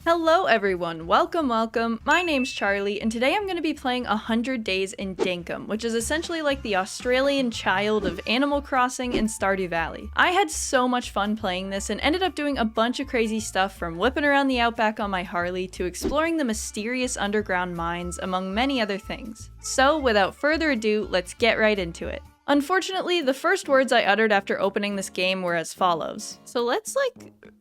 Hello everyone, welcome. My name's Charlie, and today I'm going to be playing 100 Days in DINKUM, which is essentially like the Australian child of Animal Crossing and Stardew Valley. I had so much fun playing this and ended up doing a bunch of crazy stuff, from whipping around the outback on my Harley to exploring the mysterious underground mines, among many other things. So without further ado, let's get right into it. Unfortunately, the first words I uttered after opening this game were as follows. So let's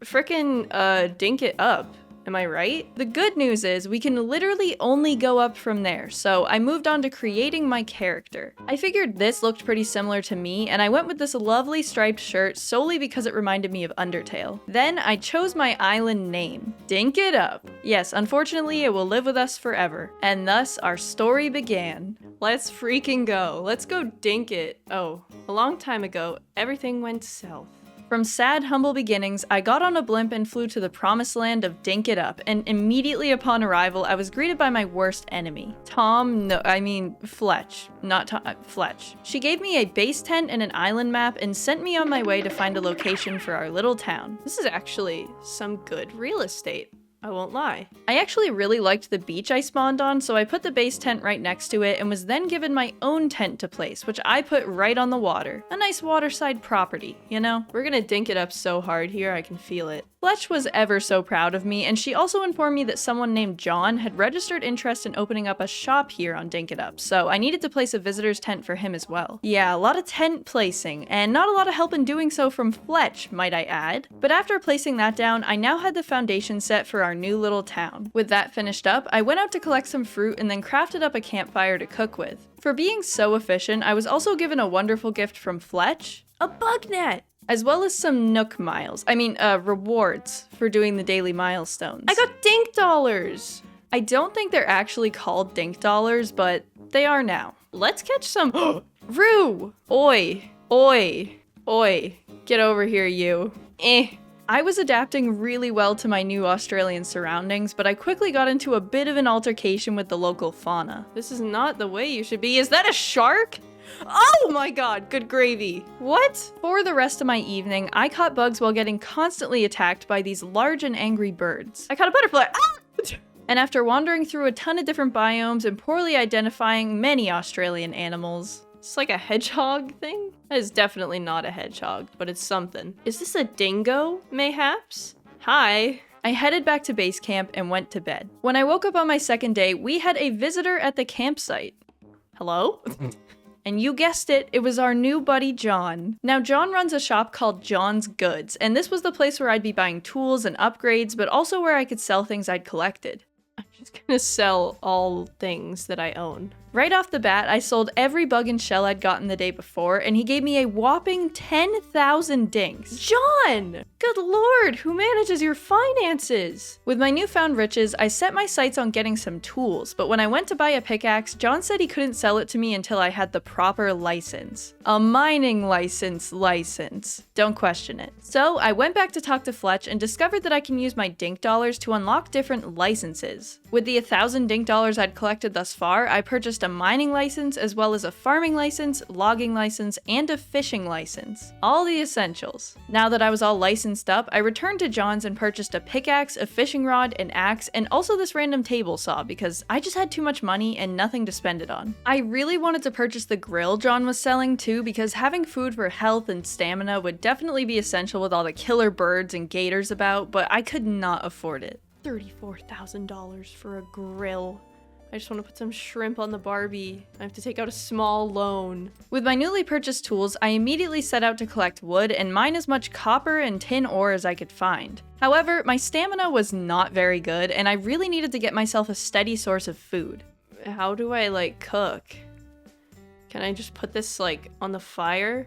frickin' dink it up. Am I right? The good news is we can literally only go up from there, so I moved on to creating my character. I figured this looked pretty similar to me, and I went with this lovely striped shirt solely because it reminded me of Undertale. Then I chose my island name, DinkItUp. Yes, unfortunately it will live with us forever. And thus our story began. Let's freaking go. Let's go dink it. Oh, a long time ago, everything went south. From sad, humble beginnings, I got on a blimp and flew to the promised land of DinkItUp, and immediately upon arrival, I was greeted by my worst enemy. Fletch. Not Tom, Fletch. She gave me a base tent and an island map and sent me on my way to find a location for our little town. This is actually some good real estate. I won't lie. I actually really liked the beach I spawned on, so I put the base tent right next to it and was then given my own tent to place, which I put right on the water. A nice waterside property, you know? We're gonna dink it up so hard here, I can feel it. Fletch was ever so proud of me, and she also informed me that someone named John had registered interest in opening up a shop here on DinkItUp, so I needed to place a visitor's tent for him as well. Yeah, a lot of tent placing, and not a lot of help in doing so from Fletch, might I add. But after placing that down, I now had the foundation set for our new little town. With that finished up, I went out to collect some fruit and then crafted up a campfire to cook with. For being so efficient, I was also given a wonderful gift from Fletch, a bug net! As well as some rewards for doing the daily milestones. I got dink dollars! I don't think they're actually called dink dollars, but they are now. Let's catch some Roo! Oi! Get over here, you. I was adapting really well to my new Australian surroundings, but I quickly got into a bit of an altercation with the local fauna. This is not the way you should be. Is that a shark? Oh my god, good gravy. What? For the rest of my evening, I caught bugs while getting constantly attacked by these large and angry birds. I caught a butterfly. Ah! And after wandering through a ton of different biomes and poorly identifying many Australian animals. It's like a hedgehog thing? That is definitely not a hedgehog, but it's something. Is this a dingo, mayhaps? Hi. I headed back to base camp and went to bed. When I woke up on my second day, we had a visitor at the campsite. Hello? And you guessed it, it was our new buddy John. Now John runs a shop called John's Goods, and this was the place where I'd be buying tools and upgrades, but also where I could sell things I'd collected. I'm just gonna sell all things that I own. Right off the bat, I sold every bug and shell I'd gotten the day before, and he gave me a whopping 10,000 dinks. John! Good lord, who manages your finances? With my newfound riches, I set my sights on getting some tools, but when I went to buy a pickaxe, John said he couldn't sell it to me until I had the proper license. A mining license. Don't question it. So I went back to talk to Fletch and discovered that I can use my dink dollars to unlock different licenses. With the 1,000 dink dollars I'd collected thus far, I purchased a mining license, as well as a farming license, logging license, and a fishing license. All the essentials. Now that I was all licensed up, I returned to John's and purchased a pickaxe, a fishing rod, an axe, and also this random table saw because I just had too much money and nothing to spend it on. I really wanted to purchase the grill John was selling too, because having food for health and stamina would definitely be essential with all the killer birds and gators about, but I could not afford it. $34,000 for a grill. I just want to put some shrimp on the Barbie. I have to take out a small loan. With my newly purchased tools, I immediately set out to collect wood and mine as much copper and tin ore as I could find. However, my stamina was not very good, and I really needed to get myself a steady source of food. How do I, cook? Can I just put this, on the fire?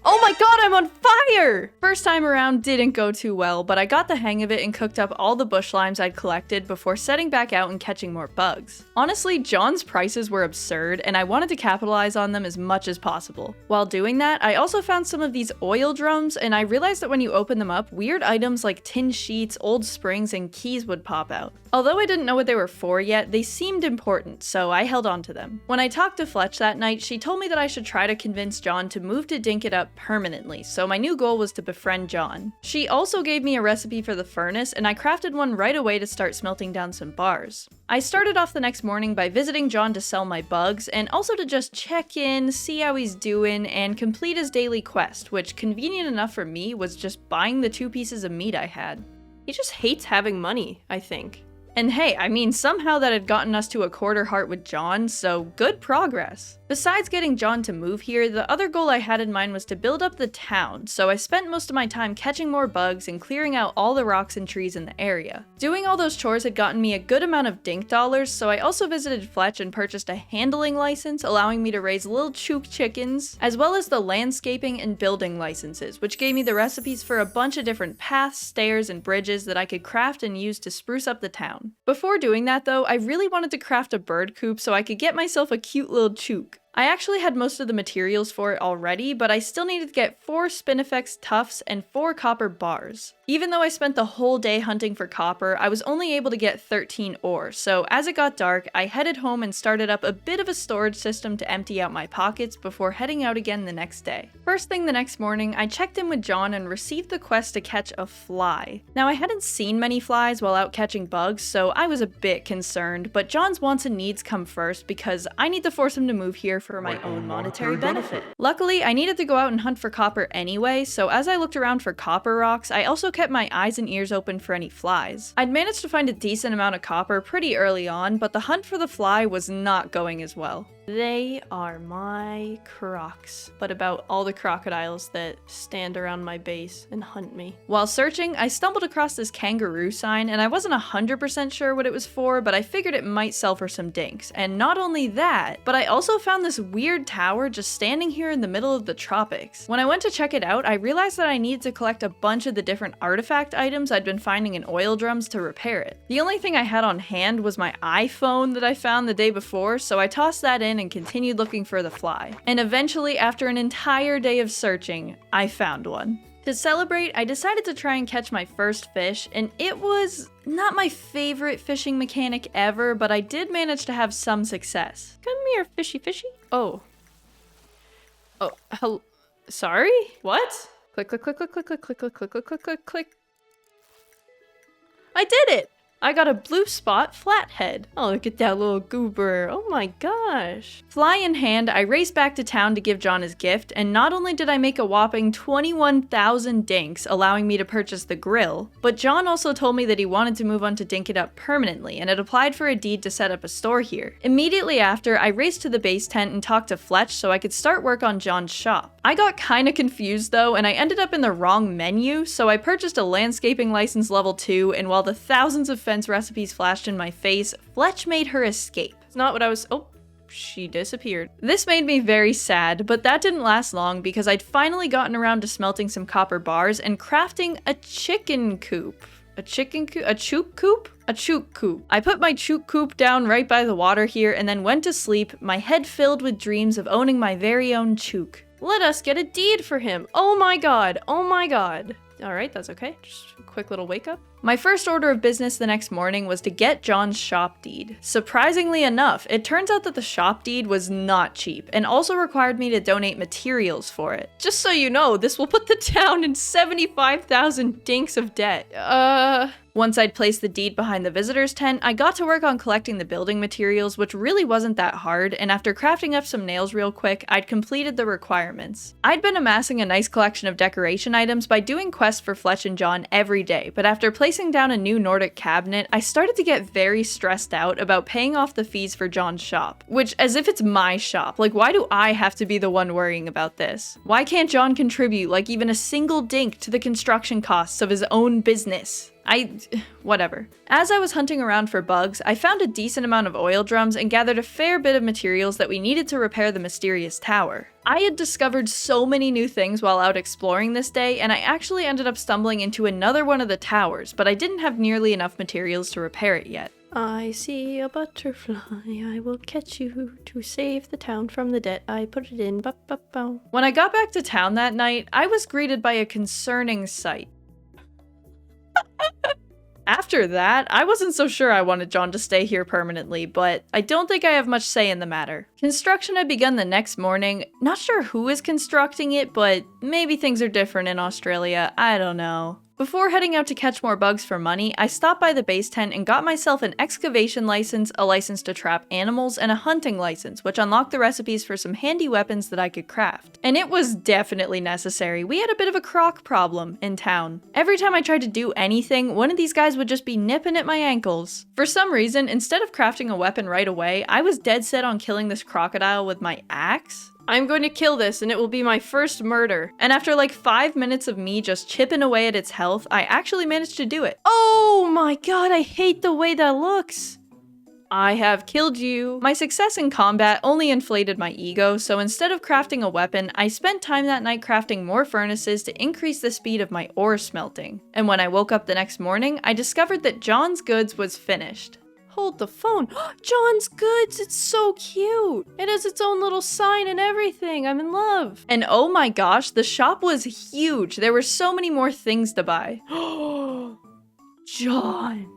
Oh my god, I'm on fire! First time around didn't go too well, but I got the hang of it and cooked up all the bush limes I'd collected before setting back out and catching more bugs. Honestly, John's prices were absurd, and I wanted to capitalize on them as much as possible. While doing that, I also found some of these oil drums, and I realized that when you open them up, weird items like tin sheets, old springs, and keys would pop out. Although I didn't know what they were for yet, they seemed important, so I held on to them. When I talked to Fletch that night, she told me that I should try to convince John to move to DinkItUp permanently, so my new goal was to befriend John. She also gave me a recipe for the furnace, and I crafted one right away to start smelting down some bars. I started off the next morning by visiting John to sell my bugs, and also to just check in, see how he's doing, and complete his daily quest, which, convenient enough for me, was just buying the 2 pieces of meat I had. He just hates having money, I think. And hey, I mean, somehow that had gotten us to a quarter heart with John, so good progress. Besides getting John to move here, the other goal I had in mind was to build up the town, so I spent most of my time catching more bugs and clearing out all the rocks and trees in the area. Doing all those chores had gotten me a good amount of dink dollars, so I also visited Fletch and purchased a handling license, allowing me to raise little chook chickens, as well as the landscaping and building licenses, which gave me the recipes for a bunch of different paths, stairs, and bridges that I could craft and use to spruce up the town. Before doing that though, I really wanted to craft a bird coop so I could get myself a cute little chook. I actually had most of the materials for it already, but I still needed to get 4 Spinifex tufts and 4 copper bars. Even though I spent the whole day hunting for copper, I was only able to get 13 ore, so as it got dark, I headed home and started up a bit of a storage system to empty out my pockets before heading out again the next day. First thing the next morning, I checked in with John and received the quest to catch a fly. Now, I hadn't seen many flies while out catching bugs, so I was a bit concerned, but John's wants and needs come first because I need to force him to move here for my own monetary benefit. Luckily, I needed to go out and hunt for copper anyway, so as I looked around for copper rocks, I also kept my eyes and ears open for any flies. I'd managed to find a decent amount of copper pretty early on, but the hunt for the fly was not going as well. They are my crocs, but about all the crocodiles that stand around my base and hunt me. While searching, I stumbled across this kangaroo sign, and I wasn't 100% sure what it was for, but I figured it might sell for some dinks. And not only that, but I also found this weird tower just standing here in the middle of the tropics. When I went to check it out, I realized that I needed to collect a bunch of the different artifact items I'd been finding in oil drums to repair it. The only thing I had on hand was my iPhone that I found the day before, so I tossed that in and continued looking for the fly. And eventually, after an entire day of searching, I found one. To celebrate, I decided to try and catch my first fish, and it was not my favorite fishing mechanic ever, but I did manage to have some success. Come here, fishy fishy. Oh, hello. Sorry? What? Click, click, click, click, click, click, click, click, click, click, click, click, click. I did it! I got a blue spot flathead. Oh, look at that little goober. Oh my gosh. Fly in hand, I raced back to town to give John his gift, and not only did I make a whopping 21,000 dinks, allowing me to purchase the grill, but John also told me that he wanted to move on to DinkItUp permanently and had applied for a deed to set up a store here. Immediately after, I raced to the base tent and talked to Fletch so I could start work on John's shop. I got kinda confused though, and I ended up in the wrong menu, so I purchased a landscaping license level 2, and while the thousands of fence recipes flashed in my face, Fletch made her escape. It's not what I was- oh, she disappeared. This made me very sad, but that didn't last long because I'd finally gotten around to smelting some copper bars and crafting a chicken coop. A chicken coop? A chook coop? A chook coop. I put my chook coop down right by the water here and then went to sleep, my head filled with dreams of owning my very own chook. Let us get a deed for him. Oh my god. Oh my god. Alright, that's okay. Just a quick little wake up. My first order of business the next morning was to get John's shop deed. Surprisingly enough, it turns out that the shop deed was not cheap and also required me to donate materials for it. Just so you know, this will put the town in 75,000 dinks of debt. Once I'd placed the deed behind the visitor's tent, I got to work on collecting the building materials, which really wasn't that hard, and after crafting up some nails real quick, I'd completed the requirements. I'd been amassing a nice collection of decoration items by doing quests for Fletch and John every day, but after placing down a new Nordic cabinet, I started to get very stressed out about paying off the fees for John's shop. Which, as if it's my shop, like why do I have to be the one worrying about this? Why can't John contribute like even a single dink to the construction costs of his own business? Whatever. As I was hunting around for bugs, I found a decent amount of oil drums and gathered a fair bit of materials that we needed to repair the mysterious tower. I had discovered so many new things while out exploring this day, and I actually ended up stumbling into another one of the towers, but I didn't have nearly enough materials to repair it yet. I see a butterfly, I will catch you to save the town from the debt I put it in. Ba-ba-bow. When I got back to town that night, I was greeted by a concerning sight. After that, I wasn't so sure I wanted John to stay here permanently, but I don't think I have much say in the matter. Construction had begun the next morning. Not sure who is constructing it, but maybe things are different in Australia, I don't know. Before heading out to catch more bugs for money, I stopped by the base tent and got myself an excavation license, a license to trap animals, and a hunting license, which unlocked the recipes for some handy weapons that I could craft. And it was definitely necessary. We had a bit of a croc problem in town. Every time I tried to do anything, one of these guys would just be nipping at my ankles. For some reason, instead of crafting a weapon right away, I was dead set on killing this crocodile with my axe. I'm going to kill this and it will be my first murder. And after like 5 minutes of me just chipping away at its health, I actually managed to do it. Oh my god, I hate the way that looks. I have killed you. My success in combat only inflated my ego, so instead of crafting a weapon, I spent time that night crafting more furnaces to increase the speed of my ore smelting. And when I woke up the next morning, I discovered that John's Goods was finished. Hold the phone. John's Goods, it's so cute. It has its own little sign and everything. I'm in love. And oh my gosh, the shop was huge. There were so many more things to buy. John.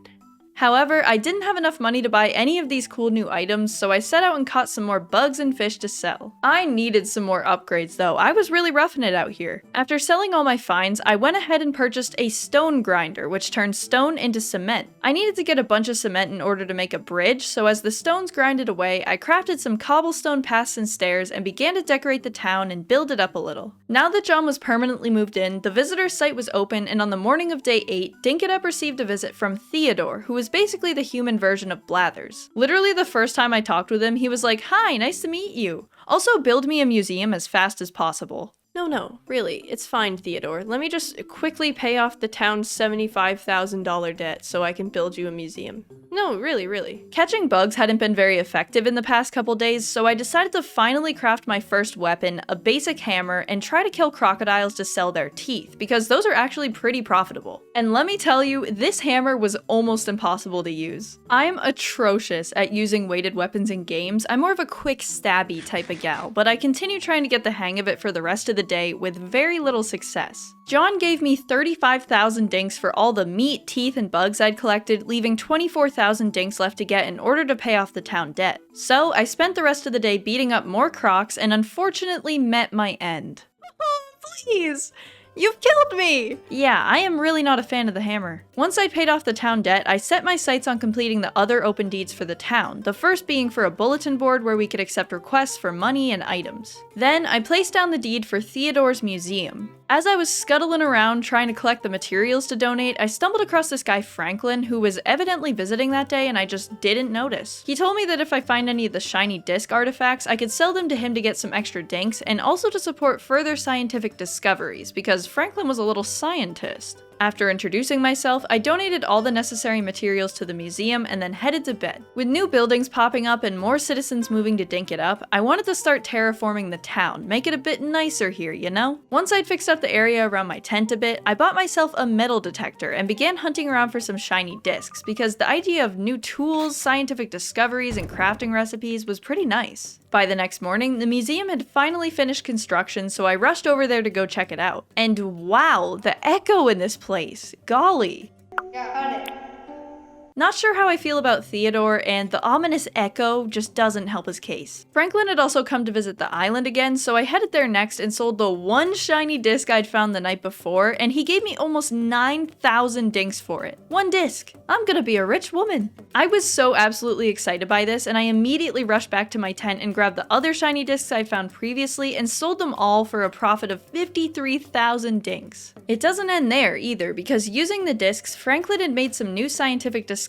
However, I didn't have enough money to buy any of these cool new items, so I set out and caught some more bugs and fish to sell. I needed some more upgrades though, I was really roughing it out here. After selling all my finds, I went ahead and purchased a stone grinder, which turns stone into cement. I needed to get a bunch of cement in order to make a bridge, so as the stones grinded away, I crafted some cobblestone paths and stairs and began to decorate the town and build it up a little. Now that John was permanently moved in, the visitor site was open, and on the morning of day 8, DinkItUp received a visit from Theodore, who was basically the human version of Blathers. Literally the first time I talked with him, he was like, "Hi, nice to meet you. Also, build me a museum as fast as possible." No, really, it's fine, Theodore. Let me just quickly pay off the town's $75,000 debt so I can build you a museum. No, really. Catching bugs hadn't been very effective in the past couple days, so I decided to finally craft my first weapon, a basic hammer, and try to kill crocodiles to sell their teeth, because those are actually pretty profitable. And let me tell you, this hammer was almost impossible to use. I'm atrocious at using weighted weapons in games. I'm more of a quick stabby type of gal, but I continue trying to get the hang of it for the rest of the day with very little success. John gave me 35,000 dinks for all the meat, teeth, and bugs I'd collected, leaving 24,000 dinks left to get in order to pay off the town debt. So I spent the rest of the day beating up more crocs and unfortunately met my end. Oh, please! You've killed me! Yeah, I am really not a fan of the hammer. Once I'd paid off the town debt, I set my sights on completing the other open deeds for the town, the first being for a bulletin board where we could accept requests for money and items. Then, I placed down the deed for Theodore's museum. As I was scuttling around trying to collect the materials to donate, I stumbled across this guy Franklin who was evidently visiting that day and I just didn't notice. He told me that if I find any of the shiny disc artifacts, I could sell them to him to get some extra dinks and also to support further scientific discoveries because Franklin was a little scientist. After introducing myself, I donated all the necessary materials to the museum and then headed to bed. With new buildings popping up and more citizens moving to DinkItUp, I wanted to start terraforming the town, make it a bit nicer here, you know? Once I'd fixed up the area around my tent a bit, I bought myself a metal detector and began hunting around for some shiny discs because the idea of new tools, scientific discoveries, and crafting recipes was pretty nice. By the next morning, the museum had finally finished construction, so I rushed over there to go check it out. And wow, the echo in this place. Golly. Yeah, got it. Not sure how I feel about Theodore, and the ominous echo just doesn't help his case. Franklin had also come to visit the island again, so I headed there next and sold the one shiny disc I'd found the night before, and he gave me almost 9,000 dinks for it. One disc. I'm gonna be a rich woman. I was so absolutely excited by this, and I immediately rushed back to my tent and grabbed the other shiny discs I found previously and sold them all for a profit of 53,000 dinks. It doesn't end there either, because using the discs, Franklin had made some new scientific discoveries,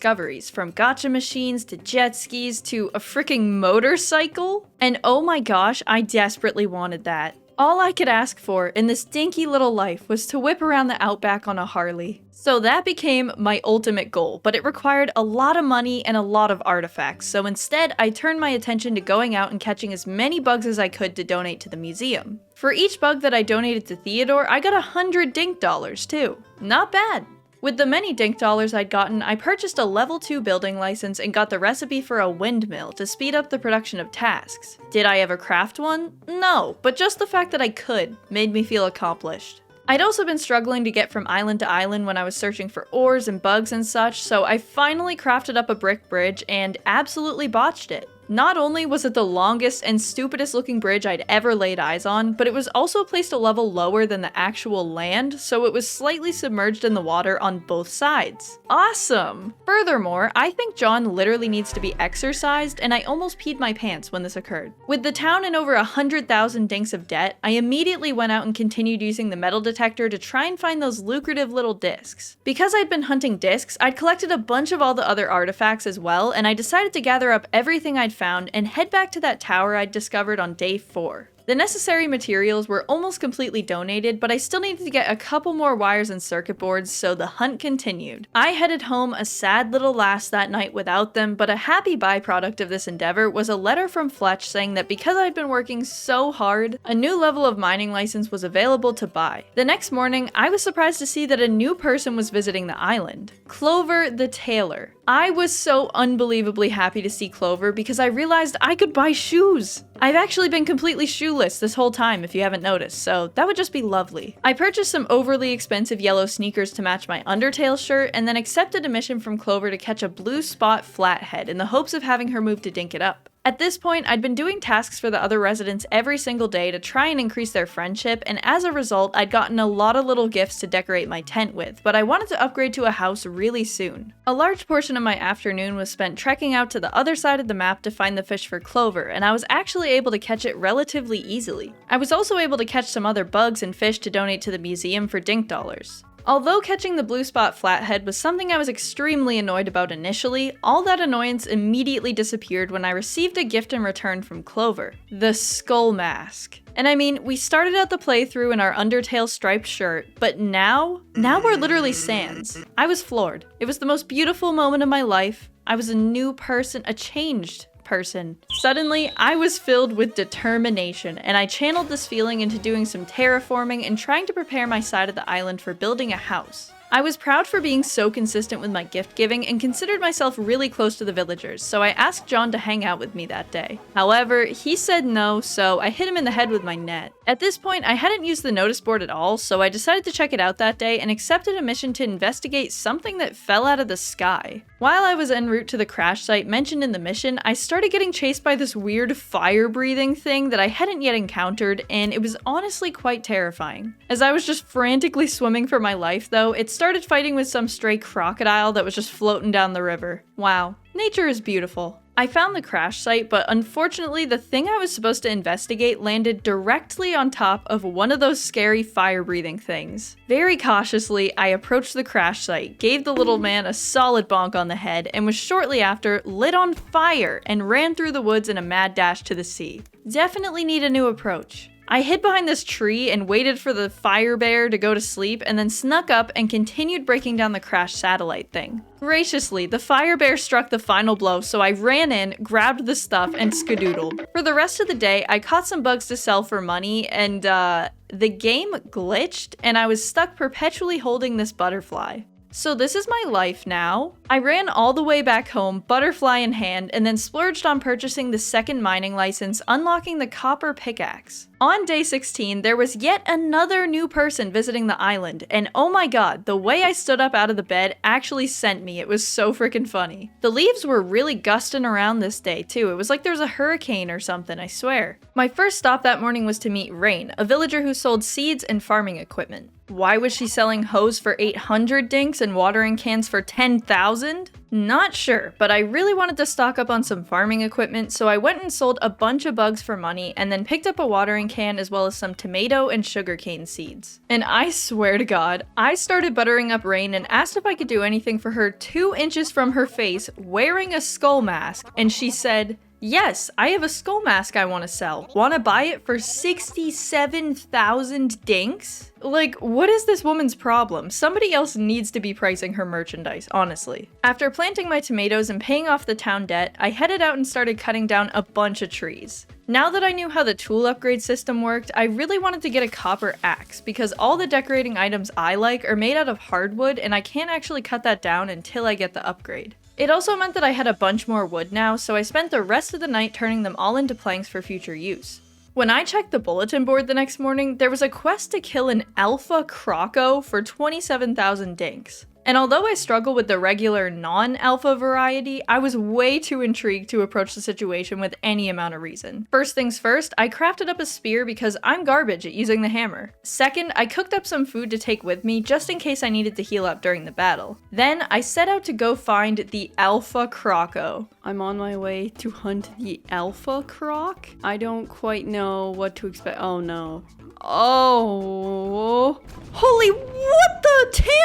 from gotcha machines to jet skis to a freaking motorcycle. And oh my gosh, I desperately wanted that. All I could ask for in this dinky little life was to whip around the outback on a Harley. So that became my ultimate goal, but it required a lot of money and a lot of artifacts, so instead I turned my attention to going out and catching as many bugs as I could to donate to the museum. For each bug that I donated to Theodore, I got 100 dink dollars too. Not bad. With the many dink dollars I'd gotten, I purchased a level 2 building license and got the recipe for a windmill to speed up the production of tasks. Did I ever craft one? No, but just the fact that I could made me feel accomplished. I'd also been struggling to get from island to island when I was searching for ores and bugs and such, so I finally crafted up a brick bridge and absolutely botched it. Not only was it the longest and stupidest looking bridge I'd ever laid eyes on, but it was also placed a level lower than the actual land, so it was slightly submerged in the water on both sides. Awesome! Furthermore, I think John literally needs to be exercised, and I almost peed my pants when this occurred. With the town in over 100,000 dinks of debt, I immediately went out and continued using the metal detector to try and find those lucrative little discs. Because I'd been hunting discs, I'd collected a bunch of all the other artifacts as well, and I decided to gather up everything I'd found and head back to that tower I'd discovered on day 4. The necessary materials were almost completely donated, but I still needed to get a couple more wires and circuit boards, so the hunt continued. I headed home a sad little lass that night without them, but a happy byproduct of this endeavor was a letter from Fletch saying that because I'd been working so hard, a new level of mining license was available to buy. The next morning, I was surprised to see that a new person was visiting the island. Clover the tailor. I was so unbelievably happy to see Clover because I realized I could buy shoes. I've actually been completely shoeless this whole time if you haven't noticed, so that would just be lovely. I purchased some overly expensive yellow sneakers to match my Undertale shirt and then accepted a mission from Clover to catch a blue spot flathead in the hopes of having her move to DinkItUp. At this point, I'd been doing tasks for the other residents every single day to try and increase their friendship, and as a result, I'd gotten a lot of little gifts to decorate my tent with, but I wanted to upgrade to a house really soon. A large portion of my afternoon was spent trekking out to the other side of the map to find the fish for Clover, and I was actually able to catch it relatively easily. I was also able to catch some other bugs and fish to donate to the museum for dink dollars. Although catching the blue spot flathead was something I was extremely annoyed about initially, all that annoyance immediately disappeared when I received a gift in return from Clover. The skull mask. And I mean, we started out the playthrough in our Undertale striped shirt, but now we're literally Sans. I was floored. It was the most beautiful moment of my life. I was a new person, a changed person. Suddenly, I was filled with determination, and I channeled this feeling into doing some terraforming and trying to prepare my side of the island for building a house. I was proud for being so consistent with my gift giving and considered myself really close to the villagers, so I asked John to hang out with me that day. However, he said no, so I hit him in the head with my net. At this point, I hadn't used the notice board at all, so I decided to check it out that day and accepted a mission to investigate something that fell out of the sky. While I was en route to the crash site mentioned in the mission, I started getting chased by this weird fire-breathing thing that I hadn't yet encountered, and it was honestly quite terrifying. As I was just frantically swimming for my life though, it started fighting with some stray crocodile that was just floating down the river. Wow, nature is beautiful. I found the crash site, but unfortunately the thing I was supposed to investigate landed directly on top of one of those scary fire-breathing things. Very cautiously, I approached the crash site, gave the little man a solid bonk on the head, and was shortly after lit on fire and ran through the woods in a mad dash to the sea. Definitely need a new approach. I hid behind this tree and waited for the fire bear to go to sleep and then snuck up and continued breaking down the crashed satellite thing. Graciously, the fire bear struck the final blow, so I ran in, grabbed the stuff, and skadoodled. For the rest of the day, I caught some bugs to sell for money, and the game glitched and I was stuck perpetually holding this butterfly. So this is my life now. I ran all the way back home, butterfly in hand, and then splurged on purchasing the second mining license, unlocking the copper pickaxe. On day 16, there was yet another new person visiting the island, and oh my god, the way I stood up out of the bed actually sent me. It was so freaking funny. The leaves were really gusting around this day too. It was like there was a hurricane or something, I swear. My first stop that morning was to meet Rayne, a villager who sold seeds and farming equipment. Why was she selling hose for 800 dinks and watering cans for 10,000? Not sure, but I really wanted to stock up on some farming equipment, so I went and sold a bunch of bugs for money and then picked up a watering can as well as some tomato and sugarcane seeds. And I swear to god, I started buttering up Rayne and asked if I could do anything for her 2 inches from her face wearing a skull mask, and she said, "Yes, I have a skull mask I want to sell. Want to buy it for 67,000 dinks?" Like, what is this woman's problem? Somebody else needs to be pricing her merchandise, honestly. After planting my tomatoes and paying off the town debt, I headed out and started cutting down a bunch of trees. Now that I knew how the tool upgrade system worked, I really wanted to get a copper axe because all the decorating items I like are made out of hardwood and I can't actually cut that down until I get the upgrade. It also meant that I had a bunch more wood now, so I spent the rest of the night turning them all into planks for future use. When I checked the bulletin board the next morning, there was a quest to kill an alpha croco for 27,000 dinks. And although I struggle with the regular non-alpha variety, I was way too intrigued to approach the situation with any amount of reason. First things first, I crafted up a spear because I'm garbage at using the hammer. Second, I cooked up some food to take with me just in case I needed to heal up during the battle. Then, I set out to go find the alpha croco. I'm on my way to hunt the alpha croc? I don't quite know what to expect. Oh no. Oh. Holy, what the tan?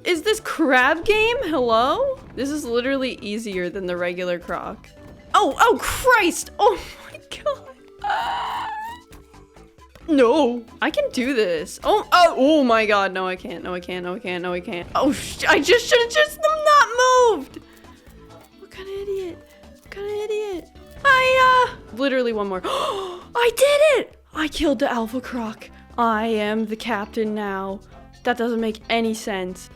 Is this crab game? Hello? This is literally easier than the regular croc. Oh Christ! Oh my god. No, I can do this. Oh my god, no I can't, no I can't, no I can't, no I can't. Oh, I just should have just not moved! What kind of idiot? What kind of idiot? Literally one more. I did it! I killed the alpha croc. I am the captain now. That doesn't make any sense.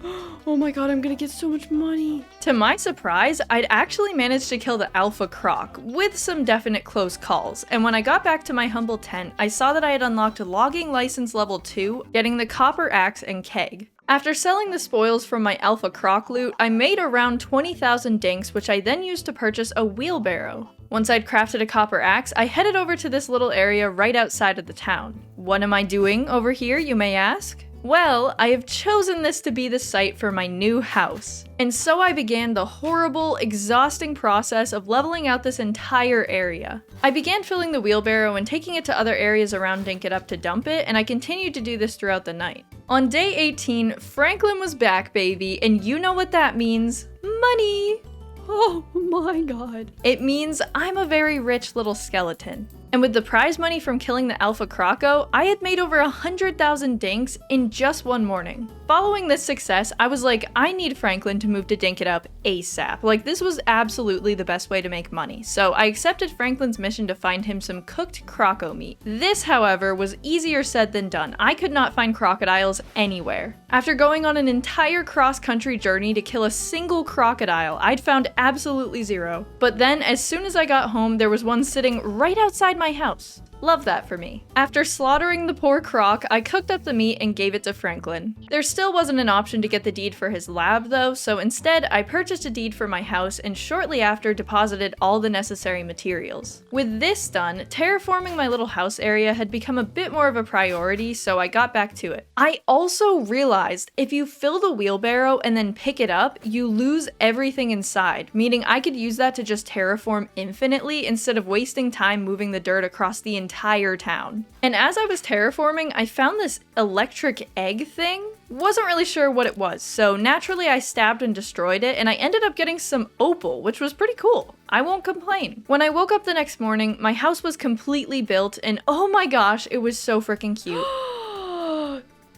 Oh my god, I'm gonna get so much money. To my surprise, I'd actually managed to kill the alpha croc, with some definite close calls, and when I got back to my humble tent, I saw that I had unlocked logging license level 2, getting the copper axe and keg. After selling the spoils from my alpha croc loot, I made around 20,000 dinks, which I then used to purchase a wheelbarrow. Once I'd crafted a copper axe, I headed over to this little area right outside of the town. What am I doing over here, you may ask? Well, I have chosen this to be the site for my new house. And so I began the horrible, exhausting process of leveling out this entire area. I began filling the wheelbarrow and taking it to other areas around DinkItUp to dump it, and I continued to do this throughout the night. On day 18, Franklin was back, baby, and you know what that means. Money! Oh my god. It means I'm a very rich little skeleton. And with the prize money from killing the alpha croco, I had made over 100,000 dinks in just one morning. Following this success, I was like, I need Franklin to move to DinkItUp ASAP. Like, this was absolutely the best way to make money. So I accepted Franklin's mission to find him some cooked croco meat. This, however, was easier said than done. I could not find crocodiles anywhere. After going on an entire cross-country journey to kill a single crocodile, I'd found absolutely zero. But then, as soon as I got home, there was one sitting right outside my house. Love that for me. After slaughtering the poor croc, I cooked up the meat and gave it to Franklin. There still wasn't an option to get the deed for his lab though, so instead I purchased a deed for my house and shortly after deposited all the necessary materials. With this done, terraforming my little house area had become a bit more of a priority, so I got back to it. I also realized if you fill the wheelbarrow and then pick it up, you lose everything inside, meaning I could use that to just terraform infinitely instead of wasting time moving the dirt across the entire town. And as I was terraforming, I found this electric egg thing. Wasn't really sure what it was, so naturally I stabbed and destroyed it, and I ended up getting some opal, which was pretty cool. I won't complain. When I woke up the next morning, my house was completely built, and oh my gosh, it was so freaking cute.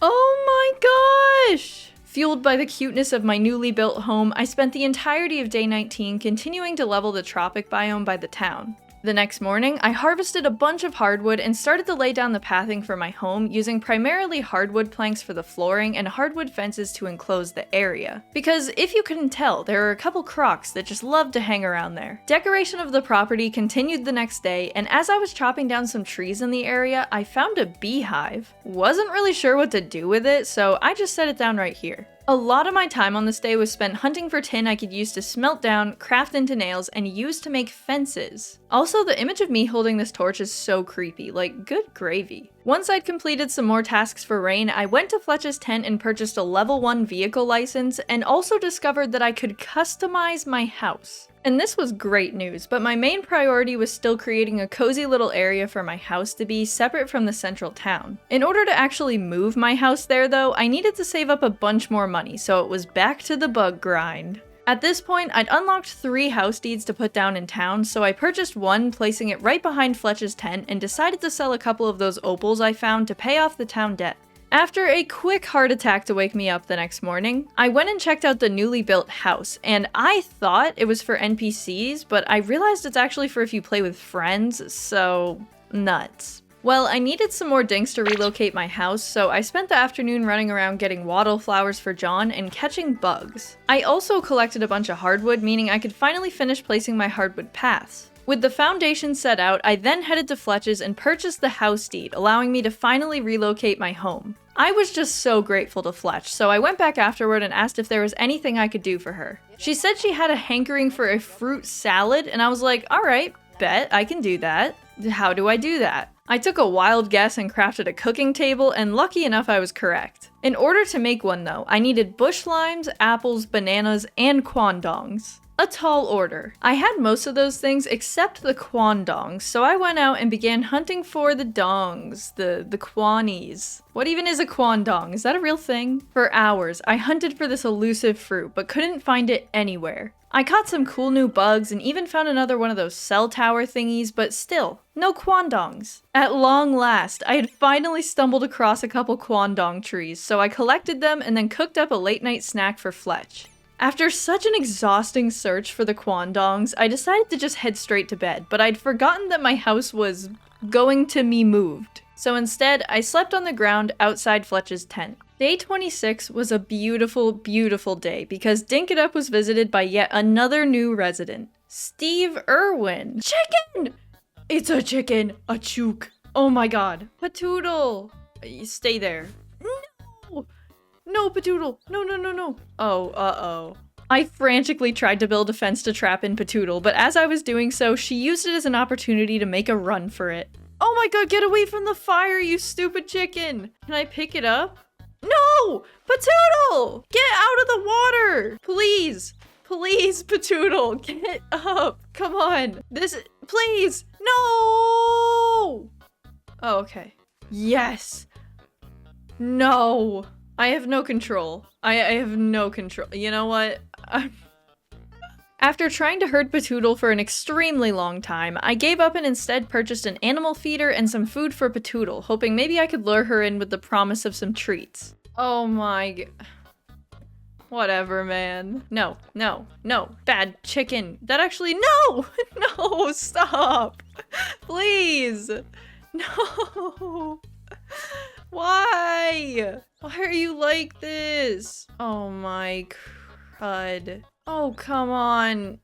Oh my gosh! Fueled by the cuteness of my newly built home, I spent the entirety of day 19 continuing to level the tropic biome by the town. The next morning, I harvested a bunch of hardwood and started to lay down the pathing for my home using primarily hardwood planks for the flooring and hardwood fences to enclose the area. Because if you couldn't tell, there are a couple crocs that just love to hang around there. Decoration of the property continued the next day, and as I was chopping down some trees in the area, I found a beehive. Wasn't really sure what to do with it, so I just set it down right here. A lot of my time on this day was spent hunting for tin I could use to smelt down, craft into nails, and use to make fences. Also, the image of me holding this torch is so creepy, like good gravy. Once I'd completed some more tasks for Rayne, I went to Fletch's tent and purchased a level 1 vehicle license, and also discovered that I could customize my house. And this was great news, but my main priority was still creating a cozy little area for my house to be separate from the central town. In order to actually move my house there though, I needed to save up a bunch more money, so it was back to the bug grind. At this point, I'd unlocked 3 house deeds to put down in town, so I purchased one, placing it right behind Fletch's tent, and decided to sell a couple of those opals I found to pay off the town debt. After a quick heart attack to wake me up the next morning, I went and checked out the newly built house, and I thought it was for NPCs, but I realized it's actually for if you play with friends, so nuts. Well, I needed some more dinks to relocate my house, so I spent the afternoon running around getting wattle flowers for John and catching bugs. I also collected a bunch of hardwood, meaning I could finally finish placing my hardwood paths. With the foundation set out, I then headed to Fletch's and purchased the house deed, allowing me to finally relocate my home. I was just so grateful to Fletch, so I went back afterward and asked if there was anything I could do for her. She said she had a hankering for a fruit salad, and I was like, alright, bet, I can do that. How do I do that? I took a wild guess and crafted a cooking table, and lucky enough I was correct. In order to make one though, I needed bush limes, apples, bananas, and quandongs. A tall order. I had most of those things except the quandongs, so I went out and began hunting for the dongs, the quanies. What even is a quandong? Is that a real thing? For hours, I hunted for this elusive fruit, but couldn't find it anywhere. I caught some cool new bugs and even found another one of those cell tower thingies, but still, no quandongs. At long last, I had finally stumbled across a couple quandong trees, so I collected them and then cooked up a late night snack for Fletch. After such an exhausting search for the quandongs, I decided to just head straight to bed, but I'd forgotten that my house was going to be moved. So instead, I slept on the ground outside Fletch's tent. Day 26 was a beautiful, beautiful day because DinkItUp was visited by yet another new resident, Steve Irwin. Chicken! It's a chicken, a chook. Oh my god. Patoodle. Stay there. No! No, Patoodle. No, no, no, no. Oh, uh-oh. I frantically tried to build a fence to trap in Patoodle, but as I was doing so, she used it as an opportunity to make a run for it. Oh my god, get away from the fire, you stupid chicken! Can I pick it up? No! Patoodle! Get out of the water! Please! Please, Patoodle, get up! Come on! Please! No! Oh, okay. Yes! No! I have no control. I have no control. You know what? After trying to herd Patoodle for an extremely long time, I gave up and instead purchased an animal feeder and some food for Patoodle, hoping maybe I could lure her in with the promise of some treats. Oh my whatever, man. No, no, no. Bad chicken. That actually- No! No, stop! Please! No! Why? Why are you like this? Oh my crud. Oh, come on.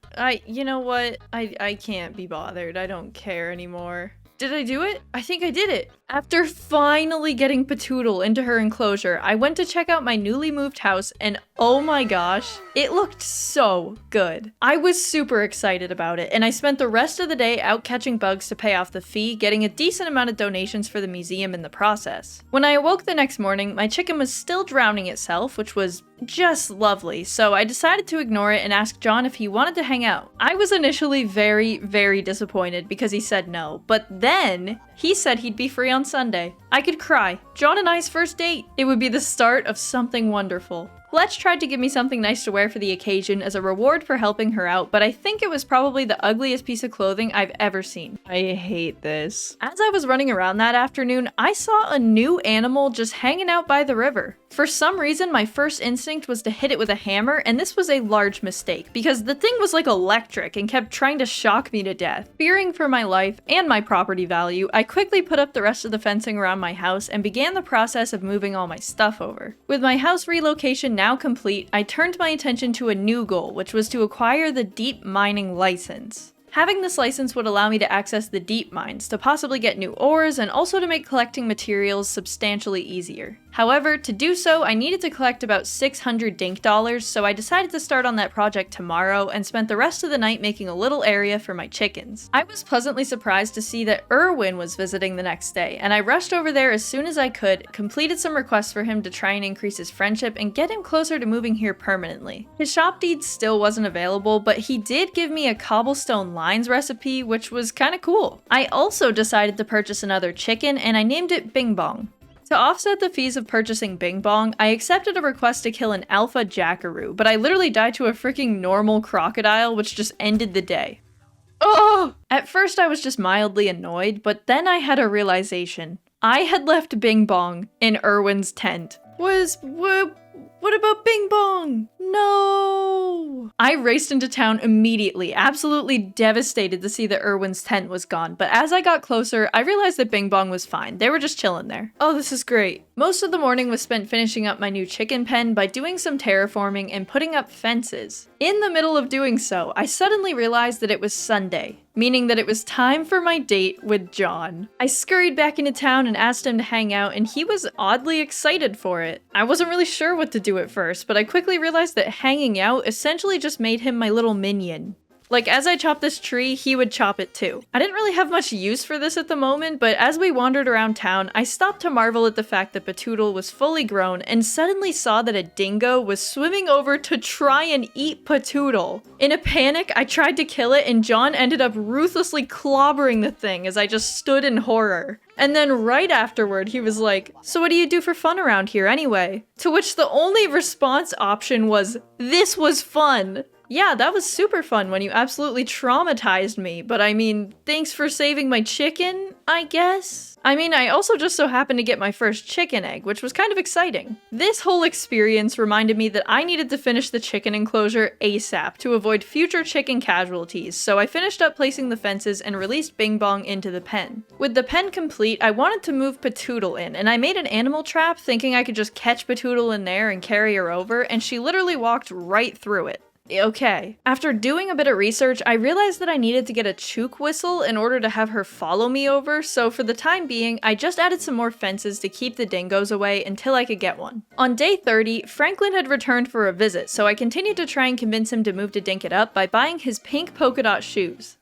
You know what? I can't be bothered. I don't care anymore. Did I do it? I think I did it. After finally getting Patoodle into her enclosure, I went to check out my newly moved house and oh my gosh, it looked so good. I was super excited about it and I spent the rest of the day out catching bugs to pay off the fee, getting a decent amount of donations for the museum in the process. When I awoke the next morning, my chicken was still drowning itself, which was just lovely, so I decided to ignore it and ask John if he wanted to hang out. I was initially very, very disappointed because he said no, but then he said he'd be free on Sunday. I could cry. John and I's first date. It would be the start of something wonderful. Fletch tried to give me something nice to wear for the occasion as a reward for helping her out, but I think it was probably the ugliest piece of clothing I've ever seen. I hate this. As I was running around that afternoon, I saw a new animal just hanging out by the river. For some reason, my first instinct was to hit it with a hammer, and this was a large mistake, because the thing was like electric and kept trying to shock me to death. Fearing for my life and my property value, I quickly put up the rest of the fencing around my house and began the process of moving all my stuff over. With my house relocation now complete, I turned my attention to a new goal, which was to acquire the deep mining license. Having this license would allow me to access the deep mines, to possibly get new ores, and also to make collecting materials substantially easier. However, to do so, I needed to collect about 600 dink dollars, so I decided to start on that project tomorrow and spent the rest of the night making a little area for my chickens. I was pleasantly surprised to see that Irwin was visiting the next day, and I rushed over there as soon as I could, completed some requests for him to try and increase his friendship and get him closer to moving here permanently. His shop deed still wasn't available, but he did give me a cobblestone lines recipe, which was kinda cool. I also decided to purchase another chicken, and I named it Bing Bong. To offset the fees of purchasing Bing Bong, I accepted a request to kill an alpha jackaroo, but I literally died to a freaking normal crocodile, which just ended the day. Oh! At first I was just mildly annoyed, but then I had a realization. I had left Bing Bong in Irwin's tent. What about Bing Bong? No! I raced into town immediately, absolutely devastated to see that Irwin's tent was gone, but as I got closer, I realized that Bing Bong was fine. They were just chilling there. Oh, this is great. Most of the morning was spent finishing up my new chicken pen by doing some terraforming and putting up fences. In the middle of doing so, I suddenly realized that it was Sunday, meaning that it was time for my date with John. I scurried back into town and asked him to hang out, and he was oddly excited for it. I wasn't really sure what to do at first, but I quickly realized that hanging out essentially just made him my little minion. Like, as I chopped this tree, he would chop it too. I didn't really have much use for this at the moment, but as we wandered around town, I stopped to marvel at the fact that Patoodle was fully grown and suddenly saw that a dingo was swimming over to try and eat Patoodle. In a panic, I tried to kill it and John ended up ruthlessly clobbering the thing as I just stood in horror. And then right afterward, he was like, "So what do you do for fun around here anyway?" To which the only response option was, "This was fun." Yeah, that was super fun when you absolutely traumatized me, but I mean, thanks for saving my chicken, I guess? I mean, I also just so happened to get my first chicken egg, which was kind of exciting. This whole experience reminded me that I needed to finish the chicken enclosure ASAP to avoid future chicken casualties, so I finished up placing the fences and released Bing Bong into the pen. With the pen complete, I wanted to move Patoodle in, and I made an animal trap thinking I could just catch Patoodle in there and carry her over, and she literally walked right through it. Okay. After doing a bit of research, I realized that I needed to get a chook whistle in order to have her follow me over, so for the time being, I just added some more fences to keep the dingoes away until I could get one. On day 30, Franklin had returned for a visit, so I continued to try and convince him to move to DinkItUp by buying his pink polka dot shoes.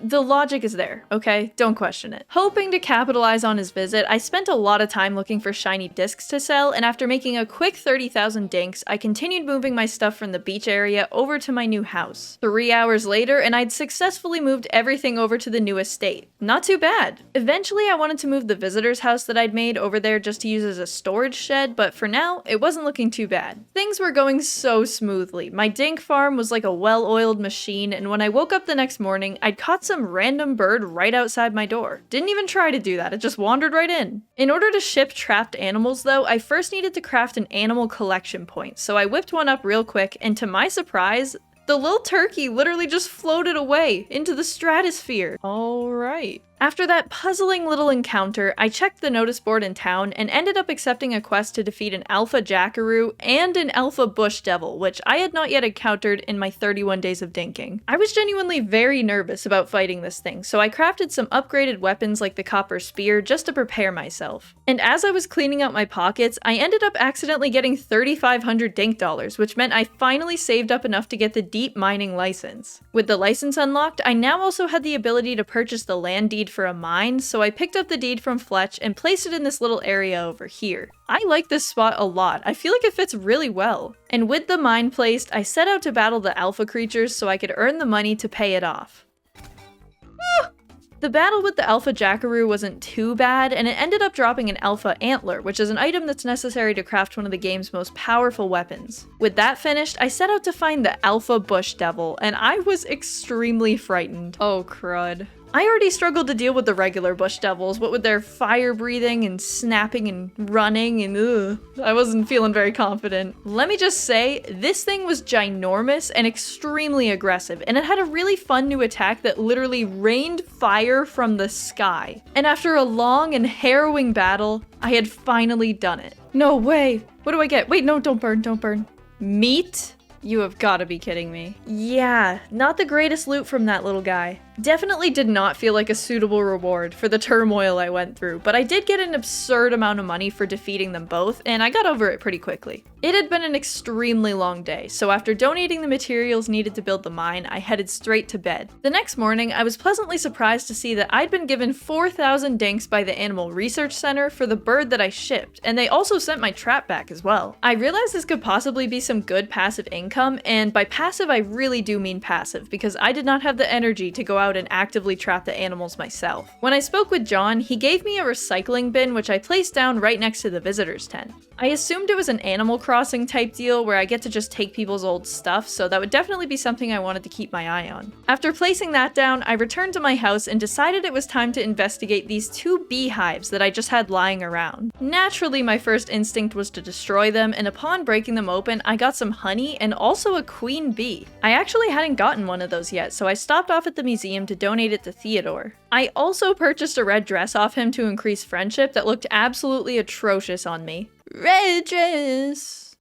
The logic is there, okay? Don't question it. Hoping to capitalize on his visit, I spent a lot of time looking for shiny discs to sell, and after making a quick 30,000 dinks, I continued moving my stuff from the beach area over to my new house. 3 hours later, and I'd successfully moved everything over to the new estate. Not too bad. Eventually, I wanted to move the visitor's house that I'd made over there just to use as a storage shed, but for now, it wasn't looking too bad. Things were going so smoothly. My dink farm was like a well-oiled machine, and when I woke up the next morning, I'd caught some random bird right outside my door. Didn't even try to do that, it just wandered right in. In order to ship trapped animals though, I first needed to craft an animal collection point, so I whipped one up real quick, and to my surprise, the little turkey literally just floated away into the stratosphere. Alright. After that puzzling little encounter, I checked the notice board in town and ended up accepting a quest to defeat an alpha jackaroo and an alpha bush devil, which I had not yet encountered in my 31 days of dinking. I was genuinely very nervous about fighting this thing, so I crafted some upgraded weapons like the copper spear just to prepare myself. And as I was cleaning out my pockets, I ended up accidentally getting 3,500 dink dollars, which meant I finally saved up enough to get the deep mining license. With the license unlocked, I now also had the ability to purchase the land deed for a mine, so I picked up the deed from Fletch and placed it in this little area over here. I like this spot a lot. I feel like it fits really well. And with the mine placed, I set out to battle the alpha creatures so I could earn the money to pay it off. The battle with the alpha jackaroo wasn't too bad, and it ended up dropping an alpha antler, which is an item that's necessary to craft one of the game's most powerful weapons. With that finished, I set out to find the alpha bush devil, and I was extremely frightened. Oh crud. I already struggled to deal with the regular bush devils, what with their fire breathing and snapping and running and I wasn't feeling very confident. Let me just say, this thing was ginormous and extremely aggressive, and it had a really fun new attack that literally rained fire from the sky. And after a long and harrowing battle, I had finally done it. No way! What do I get? Wait, no, don't burn, don't burn. Meat? You have gotta be kidding me. Yeah, not the greatest loot from that little guy. Definitely did not feel like a suitable reward for the turmoil I went through, but I did get an absurd amount of money for defeating them both, and I got over it pretty quickly. It had been an extremely long day, so after donating the materials needed to build the mine, I headed straight to bed. The next morning, I was pleasantly surprised to see that I'd been given 4,000 dinks by the Animal Research Center for the bird that I shipped, and they also sent my trap back as well. I realized this could possibly be some good passive income, and by passive I really do mean passive, because I did not have the energy to go out and actively trap the animals myself. When I spoke with John, he gave me a recycling bin which I placed down right next to the visitor's tent. I assumed it was an Animal Crossing type deal where I get to just take people's old stuff, so that would definitely be something I wanted to keep my eye on. After placing that down, I returned to my house and decided it was time to investigate these 2 beehives that I just had lying around. Naturally, my first instinct was to destroy them, and upon breaking them open, I got some honey and also a queen bee. I actually hadn't gotten one of those yet, so I stopped off at the museum to donate it to Theodore. I also purchased a red dress off him to increase friendship that looked absolutely atrocious on me. Red dress!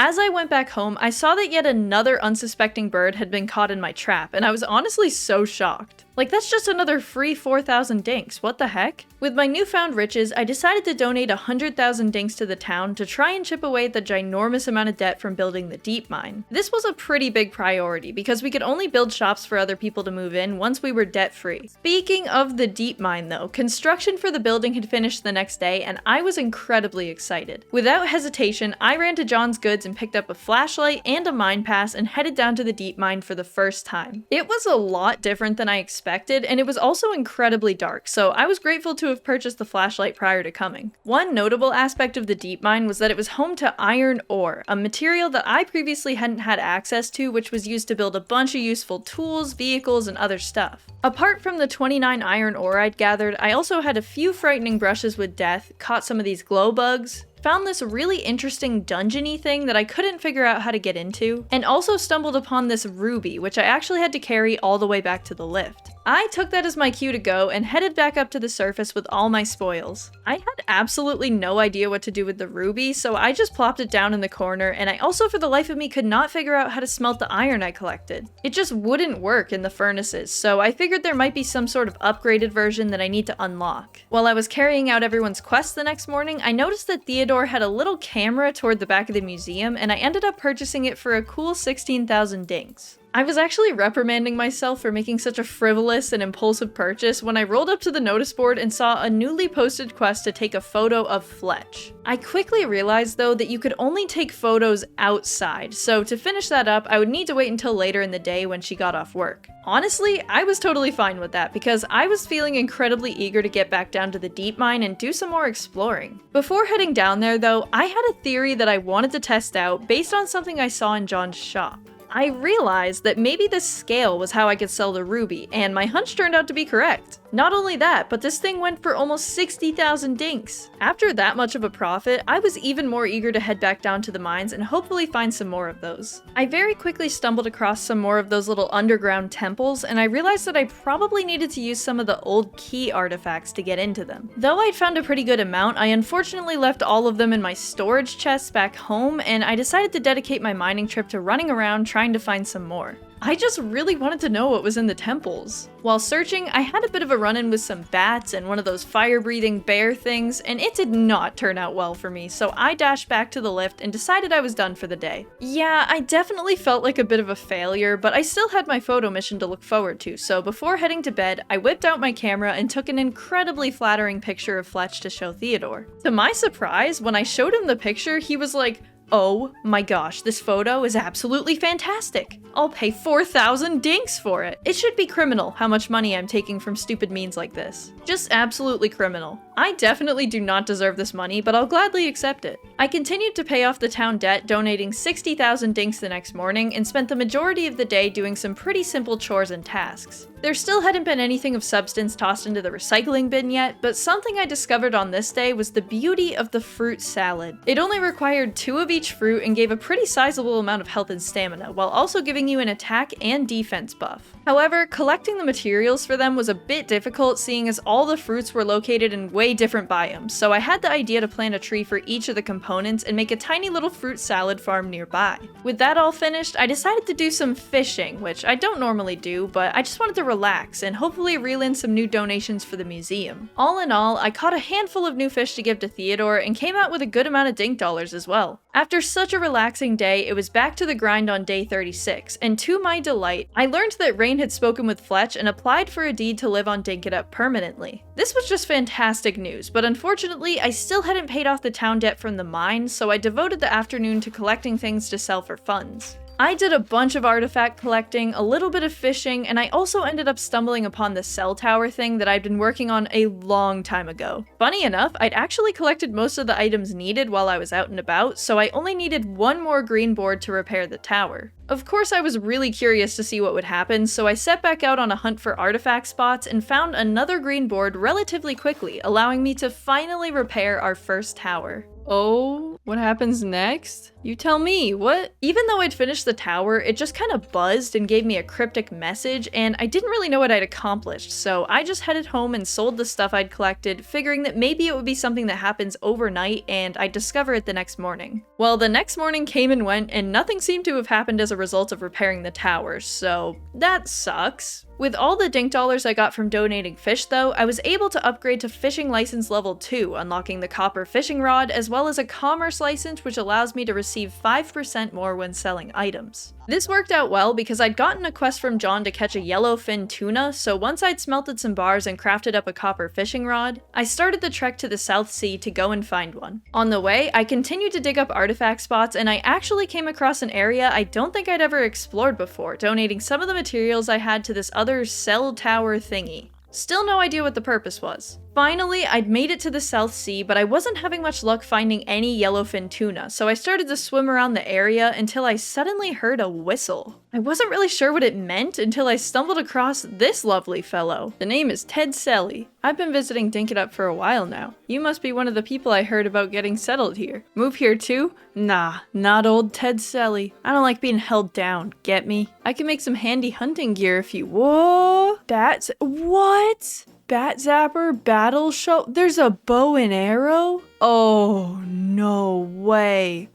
As I went back home, I saw that yet another unsuspecting bird had been caught in my trap, and I was honestly so shocked. Like, that's just another free 4,000 dinks, what the heck? With my newfound riches, I decided to donate 100,000 dinks to the town to try and chip away at the ginormous amount of debt from building the deep mine. This was a pretty big priority, because we could only build shops for other people to move in once we were debt-free. Speaking of the deep mine though, construction for the building had finished the next day, and I was incredibly excited. Without hesitation, I ran to John's Goods and picked up a flashlight and a mine pass and headed down to the deep mine for the first time. It was a lot different than I expected, and it was also incredibly dark, so I was grateful to have purchased the flashlight prior to coming. One notable aspect of the deep mine was that it was home to iron ore, a material that I previously hadn't had access to, which was used to build a bunch of useful tools, vehicles, and other stuff. Apart from the 29 iron ore I'd gathered, I also had a few frightening brushes with death, caught some of these glow bugs, found this really interesting dungeon-y thing that I couldn't figure out how to get into, and also stumbled upon this ruby, which I actually had to carry all the way back to the lift. I took that as my cue to go and headed back up to the surface with all my spoils. I had absolutely no idea what to do with the ruby, so I just plopped it down in the corner, and I also for the life of me could not figure out how to smelt the iron I collected. It just wouldn't work in the furnaces, so I figured there might be some sort of upgraded version that I need to unlock. While I was carrying out everyone's quest the next morning, I noticed that Theodore had a little camera toward the back of the museum, and I ended up purchasing it for a cool 16,000 dinks. I was actually reprimanding myself for making such a frivolous and impulsive purchase when I rolled up to the notice board and saw a newly posted quest to take a photo of Fletch. I quickly realized though that you could only take photos outside, so to finish that up, I would need to wait until later in the day when she got off work. Honestly, I was totally fine with that because I was feeling incredibly eager to get back down to the deep mine and do some more exploring. Before heading down there though, I had a theory that I wanted to test out based on something I saw in John's shop. I realized that maybe the scale was how I could sell the ruby, and my hunch turned out to be correct. Not only that, but this thing went for almost 60,000 dinks. After that much of a profit, I was even more eager to head back down to the mines and hopefully find some more of those. I very quickly stumbled across some more of those little underground temples, and I realized that I probably needed to use some of the old key artifacts to get into them. Though I'd found a pretty good amount, I unfortunately left all of them in my storage chests back home, and I decided to dedicate my mining trip to running around trying to find some more. I just really wanted to know what was in the temples. While searching, I had a bit of a run-in with some bats and one of those fire-breathing bear things, and it did not turn out well for me, so I dashed back to the lift and decided I was done for the day. Yeah, I definitely felt like a bit of a failure, but I still had my photo mission to look forward to, so before heading to bed, I whipped out my camera and took an incredibly flattering picture of Fletch to show Theodore. To my surprise, when I showed him the picture, he was like, "Oh my gosh, this photo is absolutely fantastic. I'll pay 4,000 dinks for it. It should be criminal how much money I'm taking from stupid means like this. Just absolutely criminal. I definitely do not deserve this money, but I'll gladly accept it." I continued to pay off the town debt, donating 60,000 dinks the next morning, and spent the majority of the day doing some pretty simple chores and tasks. There still hadn't been anything of substance tossed into the recycling bin yet, but something I discovered on this day was the beauty of the fruit salad. It only required 2 of each fruit and gave a pretty sizable amount of health and stamina, while also giving you an attack and defense buff. However, collecting the materials for them was a bit difficult seeing as all the fruits were located in way different biomes, so I had the idea to plant a tree for each of the components and make a tiny little fruit salad farm nearby. With that all finished, I decided to do some fishing, which I don't normally do, but I just wanted to relax and hopefully reel in some new donations for the museum. All in all, I caught a handful of new fish to give to Theodore and came out with a good amount of dink dollars as well. After such a relaxing day, it was back to the grind on day 36, and to my delight, I learned that Rayne had spoken with Fletch and applied for a deed to live on DinkItUp permanently. This was just fantastic news, but unfortunately, I still hadn't paid off the town debt from the mine, so I devoted the afternoon to collecting things to sell for funds. I did a bunch of artifact collecting, a little bit of fishing, and I also ended up stumbling upon the cell tower thing that I'd been working on a long time ago. Funny enough, I'd actually collected most of the items needed while I was out and about, so I only needed one more green board to repair the tower. Of course, I was really curious to see what would happen, so I set back out on a hunt for artifact spots and found another green board relatively quickly, allowing me to finally repair our first tower. Oh, what happens next? You tell me, what? Even though I'd finished the tower, it just kind of buzzed and gave me a cryptic message, and I didn't really know what I'd accomplished, so I just headed home and sold the stuff I'd collected, figuring that maybe it would be something that happens overnight and I'd discover it the next morning. Well, the next morning came and went, and nothing seemed to have happened as a result of repairing the tower, so that sucks. With all the dink dollars I got from donating fish though, I was able to upgrade to fishing license level 2, unlocking the copper fishing rod, as well as a commerce license which allows me to receive 5% more when selling items. This worked out well because I'd gotten a quest from John to catch a yellowfin tuna, so once I'd smelted some bars and crafted up a copper fishing rod, I started the trek to the South Sea to go and find one. On the way, I continued to dig up artifact spots, and I actually came across an area I don't think I'd ever explored before, donating some of the materials I had to this other cell tower thingy. Still no idea what the purpose was. Finally, I'd made it to the South Sea, but I wasn't having much luck finding any yellowfin tuna, so I started to swim around the area until I suddenly heard a whistle. I wasn't really sure what it meant until I stumbled across this lovely fellow. The name is Ted Selly. I've been visiting DinkItUp for a while now. You must be one of the people I heard about getting settled here. Move here too? Nah, not old Ted Selly. I don't like being held down, get me? I can make some handy hunting gear if you— Whoa! That's— What? Bat Zapper Battle Show? There's a bow and arrow? Oh, no way.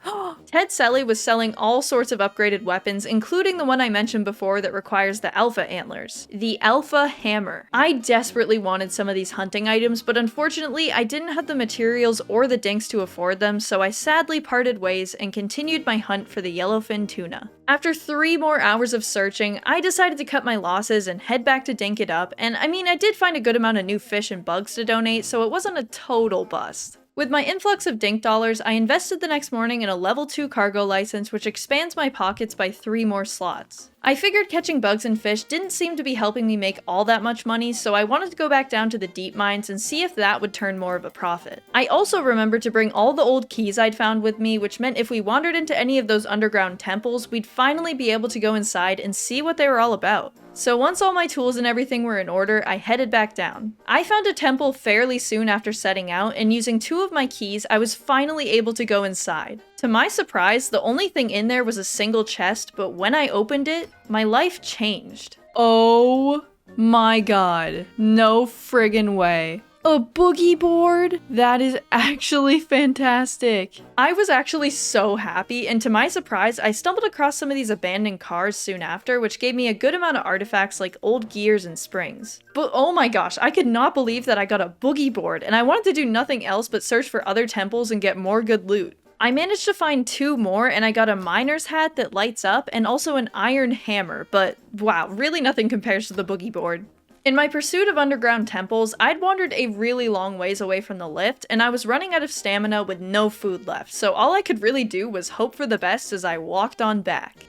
Ted Selly was selling all sorts of upgraded weapons, including the one I mentioned before that requires the alpha antlers, the alpha hammer. I desperately wanted some of these hunting items, but unfortunately I didn't have the materials or the dinks to afford them, so I sadly parted ways and continued my hunt for the yellowfin tuna. After 3 more hours of searching, I decided to cut my losses and head back to DinkItUp, and I mean, I did find a good amount of new fish and bugs to donate, so it wasn't a total bust. With my influx of dink dollars, I invested the next morning in a level 2 cargo license, which expands my pockets by 3 more slots. I figured catching bugs and fish didn't seem to be helping me make all that much money, so I wanted to go back down to the deep mines and see if that would turn more of a profit. I also remembered to bring all the old keys I'd found with me, which meant if we wandered into any of those underground temples, we'd finally be able to go inside and see what they were all about. So once all my tools and everything were in order, I headed back down. I found a temple fairly soon after setting out, and using 2 of my keys, I was finally able to go inside. To my surprise, the only thing in there was a single chest, but when I opened it, my life changed. Oh my god, no friggin' way. A boogie board? That is actually fantastic. I was actually so happy, and to my surprise, I stumbled across some of these abandoned cars soon after, which gave me a good amount of artifacts like old gears and springs. But oh my gosh, I could not believe that I got a boogie board, and I wanted to do nothing else but search for other temples and get more good loot. I managed to find 2 more, and I got a miner's hat that lights up and also an iron hammer, but wow, really nothing compares to the boogie board. In my pursuit of underground temples, I'd wandered a really long ways away from the lift, and I was running out of stamina with no food left, so all I could really do was hope for the best as I walked on back.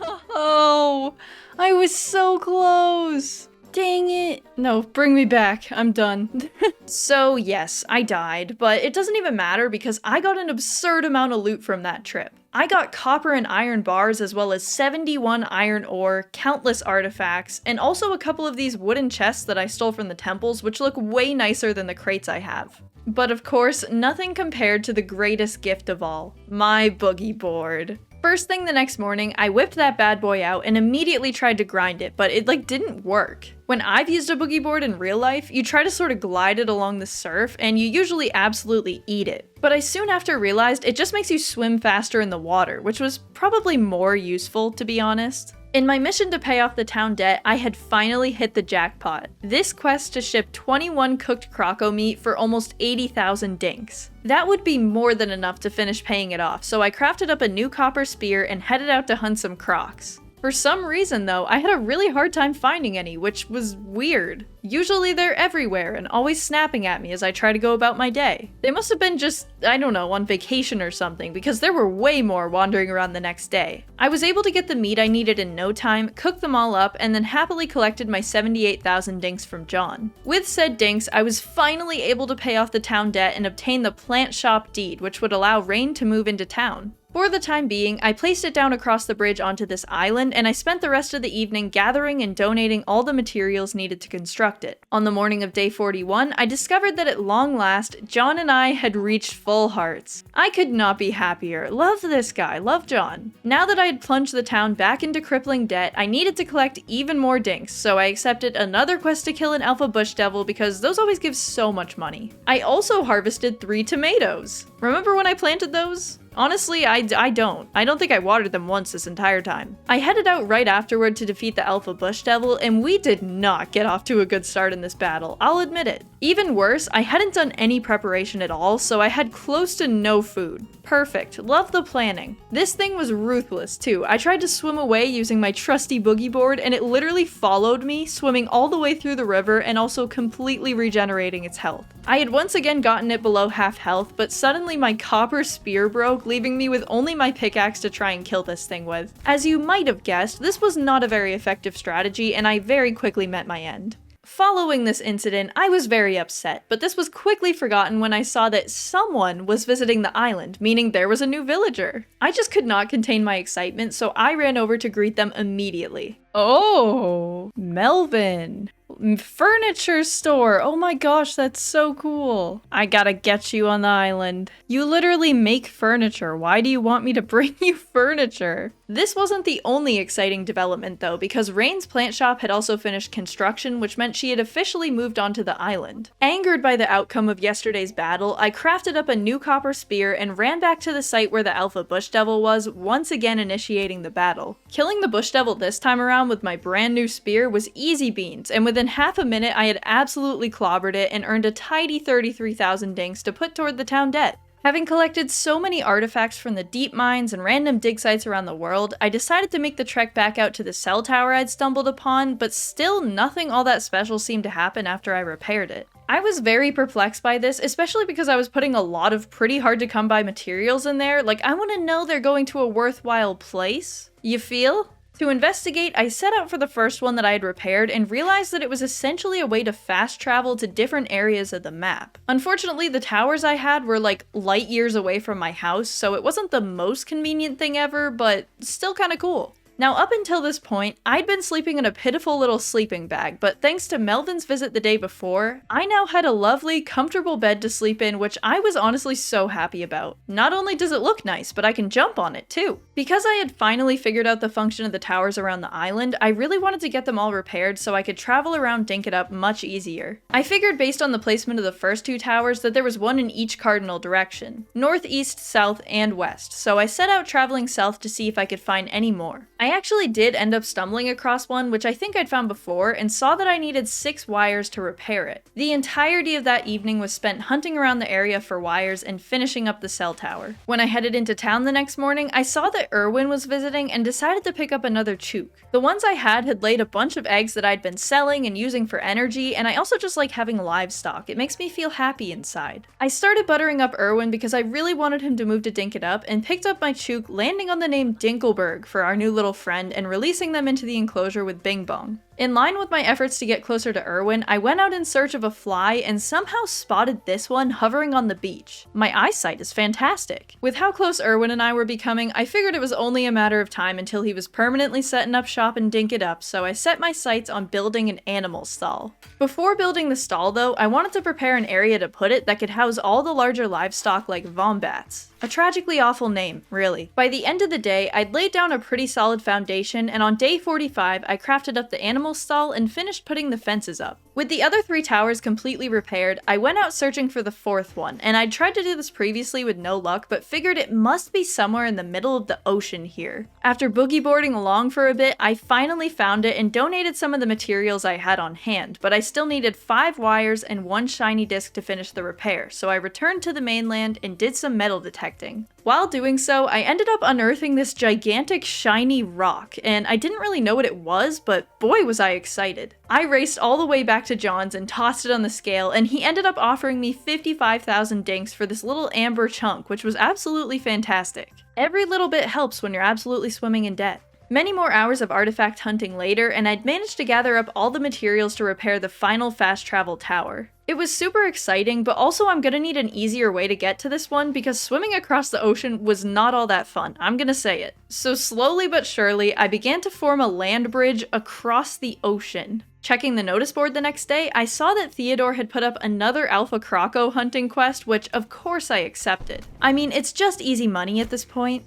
Oh, I was so close! Dang it! No, bring me back. I'm done. So yes, I died, but it doesn't even matter because I got an absurd amount of loot from that trip. I got copper and iron bars as well as 71 iron ore, countless artifacts, and also a couple of these wooden chests that I stole from the temples, which look way nicer than the crates I have. But of course, nothing compared to the greatest gift of all, my boogie board. First thing the next morning, I whipped that bad boy out and immediately tried to grind it, but it didn't work. When I've used a boogie board in real life, you try to sort of glide it along the surf and you usually absolutely eat it. But I soon after realized it just makes you swim faster in the water, which was probably more useful, to be honest. In my mission to pay off the town debt, I had finally hit the jackpot. This quest to ship 21 cooked croco meat for almost 80,000 dinks. That would be more than enough to finish paying it off, so I crafted up a new copper spear and headed out to hunt some crocs. For some reason though, I had a really hard time finding any, which was weird. Usually they're everywhere and always snapping at me as I try to go about my day. They must have been just, I don't know, on vacation or something, because there were way more wandering around the next day. I was able to get the meat I needed in no time, cook them all up, and then happily collected my 78,000 dinks from John. With said dinks, I was finally able to pay off the town debt and obtain the plant shop deed, which would allow Rayne to move into town. For the time being, I placed it down across the bridge onto this island, and I spent the rest of the evening gathering and donating all the materials needed to construct it. On the morning of day 41, I discovered that at long last, John and I had reached full hearts. I could not be happier. Love this guy, love John. Now that I had plunged the town back into crippling debt, I needed to collect even more dinks, so I accepted another quest to kill an alpha bush devil because those always give so much money. I also harvested 3 tomatoes. Remember when I planted those? Honestly, I don't. I don't think I watered them once this entire time. I headed out right afterward to defeat the Alpha Bush Devil, and we did not get off to a good start in this battle, I'll admit it. Even worse, I hadn't done any preparation at all, so I had close to no food. Perfect. Love the planning. This thing was ruthless, too. I tried to swim away using my trusty boogie board, and it literally followed me, swimming all the way through the river and also completely regenerating its health. I had once again gotten it below half health, but suddenly my copper spear broke, leaving me with only my pickaxe to try and kill this thing with. As you might have guessed, this was not a very effective strategy, and I very quickly met my end. Following this incident, I was very upset, but this was quickly forgotten when I saw that someone was visiting the island, meaning there was a new villager. I just could not contain my excitement, so I ran over to greet them immediately. Oh, Melvin. Furniture store. Oh my gosh, that's so cool. I gotta get you on the island. You literally make furniture. Why do you want me to bring you furniture? This wasn't the only exciting development though, because Rayne's plant shop had also finished construction, which meant she had officially moved onto the island. Angered by the outcome of yesterday's battle, I crafted up a new copper spear and ran back to the site where the Alpha Bush Devil was, once again initiating the battle. Killing the Bush Devil this time around with my brand new spear was easy beans, and within half a minute I had absolutely clobbered it and earned a tidy 33,000 dinks to put toward the town debt. Having collected so many artifacts from the deep mines and random dig sites around the world, I decided to make the trek back out to the cell tower I'd stumbled upon, but still nothing all that special seemed to happen after I repaired it. I was very perplexed by this, especially because I was putting a lot of pretty hard to come by materials in there. Like, I want to know they're going to a worthwhile place. You feel? To investigate, I set out for the first one that I had repaired and realized that it was essentially a way to fast travel to different areas of the map. Unfortunately, the towers I had were like light years away from my house, so it wasn't the most convenient thing ever, but still kinda cool. Now, up until this point, I'd been sleeping in a pitiful little sleeping bag, but thanks to Melvin's visit the day before, I now had a lovely, comfortable bed to sleep in, which I was honestly so happy about. Not only does it look nice, but I can jump on it too. Because I had finally figured out the function of the towers around the island, I really wanted to get them all repaired so I could travel around DinkItUp much easier. I figured based on the placement of the first 2 towers that there was one in each cardinal direction, north, east, south, and west, so I set out traveling south to see if I could find any more. I actually did end up stumbling across one, which I think I'd found before, and saw that I needed 6 wires to repair it. The entirety of that evening was spent hunting around the area for wires and finishing up the cell tower. When I headed into town the next morning, I saw that Irwin was visiting and decided to pick up another chook. The ones I had laid a bunch of eggs that I'd been selling and using for energy, and I also just like having livestock. It makes me feel happy inside. I started buttering up Irwin because I really wanted him to move to DinkItUp, and picked up my chook, landing on the name Dinkelberg for our new little friend and releasing them into the enclosure with Bing Bong. In line with my efforts to get closer to Irwin, I went out in search of a fly and somehow spotted this one hovering on the beach. My eyesight is fantastic. With how close Irwin and I were becoming, I figured it was only a matter of time until he was permanently setting up shop in DinkItUp, so I set my sights on building an animal stall. Before building the stall though, I wanted to prepare an area to put it that could house all the larger livestock like wombats. A tragically awful name, really. By the end of the day, I'd laid down a pretty solid foundation, and on day 45, I crafted up the animal stall and finished putting the fences up. With the other 3 towers completely repaired, I went out searching for the 4th one, and I'd tried to do this previously with no luck, but figured it must be somewhere in the middle of the ocean here. After boogie boarding along for a bit, I finally found it and donated some of the materials I had on hand, but I still needed 5 wires and 1 shiny disc to finish the repair, so I returned to the mainland and did some metal detecting. While doing so, I ended up unearthing this gigantic shiny rock, and I didn't really know what it was, but boy was I excited. I raced all the way back to John's and tossed it on the scale, and he ended up offering me 55,000 dinks for this little amber chunk, which was absolutely fantastic. Every little bit helps when you're absolutely swimming in debt. Many more hours of artifact hunting later, and I'd managed to gather up all the materials to repair the final fast travel tower. It was super exciting, but also I'm gonna need an easier way to get to this one because swimming across the ocean was not all that fun, I'm gonna say it. So slowly but surely, I began to form a land bridge across the ocean. Checking the notice board the next day, I saw that Theodore had put up another Alpha Croco hunting quest, which of course I accepted. I mean, it's just easy money at this point.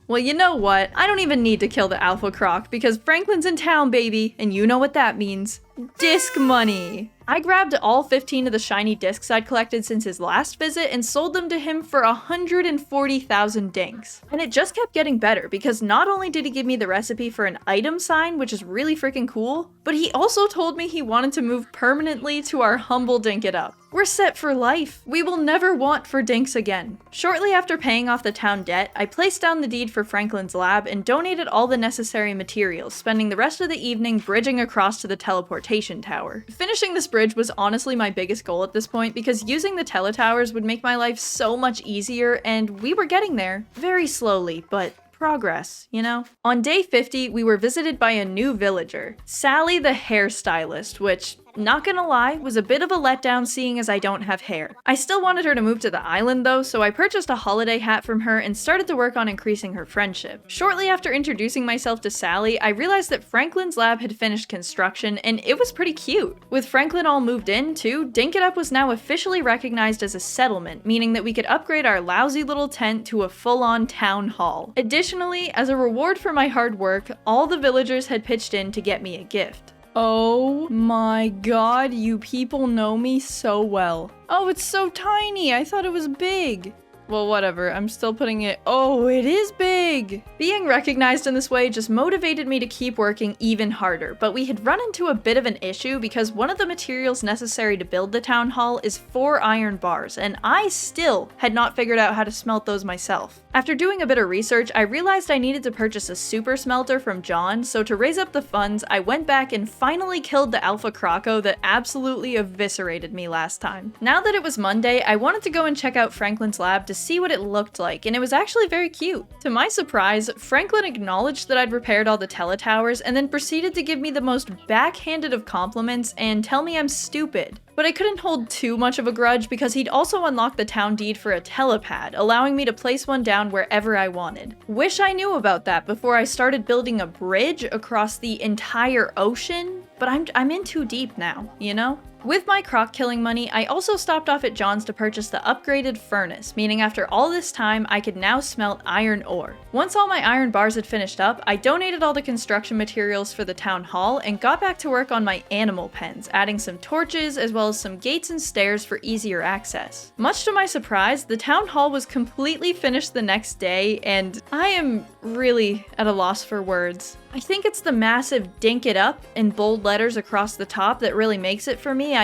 Well, you know what? I don't even need to kill the Alpha Croc because Franklin's in town, baby, and you know what that means. Disc money! I grabbed all 15 of the shiny discs I'd collected since his last visit and sold them to him for 140,000 dinks. And it just kept getting better because not only did he give me the recipe for an item sign, which is really freaking cool, but he also told me he wanted to move permanently to our humble DinkItUp. We're set for life. We will never want for dinks again. Shortly after paying off the town debt, I placed down the deed for Franklin's lab and donated all the necessary materials, spending the rest of the evening bridging across to the teleportation tower. Finishing this bridge was honestly my biggest goal at this point because using the teletowers would make my life so much easier, and we were getting there. Very slowly, but progress, you know? On day 50, we were visited by a new villager, Sally the hairstylist, which, not gonna lie, was a bit of a letdown seeing as I don't have hair. I still wanted her to move to the island though, so I purchased a holiday hat from her and started to work on increasing her friendship. Shortly after introducing myself to Sally, I realized that Franklin's lab had finished construction and it was pretty cute. With Franklin all moved in too, DinkItUp was now officially recognized as a settlement, meaning that we could upgrade our lousy little tent to a full-on town hall. Additionally, as a reward for my hard work, all the villagers had pitched in to get me a gift. Oh my god, you people know me so well. Oh, it's so tiny. I thought it was big. Well, whatever. I'm still putting it. Oh, it is big. Being recognized in this way just motivated me to keep working even harder, but we had run into a bit of an issue because one of the materials necessary to build the town hall is 4 iron bars, and I still had not figured out how to smelt those myself. After doing a bit of research, I realized I needed to purchase a super smelter from John, so to raise up the funds, I went back and finally killed the Alpha Croco that absolutely eviscerated me last time. Now that it was Monday, I wanted to go and check out Franklin's lab to see what it looked like, and it was actually very cute. To my surprise, Franklin acknowledged that I'd repaired all the teletowers and then proceeded to give me the most backhanded of compliments and tell me I'm stupid. But I couldn't hold too much of a grudge because he'd also unlocked the town deed for a telepad, allowing me to place one down wherever I wanted. Wish I knew about that before I started building a bridge across the entire ocean, but I'm in too deep now, you know? With my croc killing money, I also stopped off at John's to purchase the upgraded furnace, meaning after all this time, I could now smelt iron ore. Once all my iron bars had finished up, I donated all the construction materials for the town hall and got back to work on my animal pens, adding some torches as well as some gates and stairs for easier access. Much to my surprise, the town hall was completely finished the next day, and I am really at a loss for words. I think it's the massive DinkItUp in bold letters across the top that really makes it for me.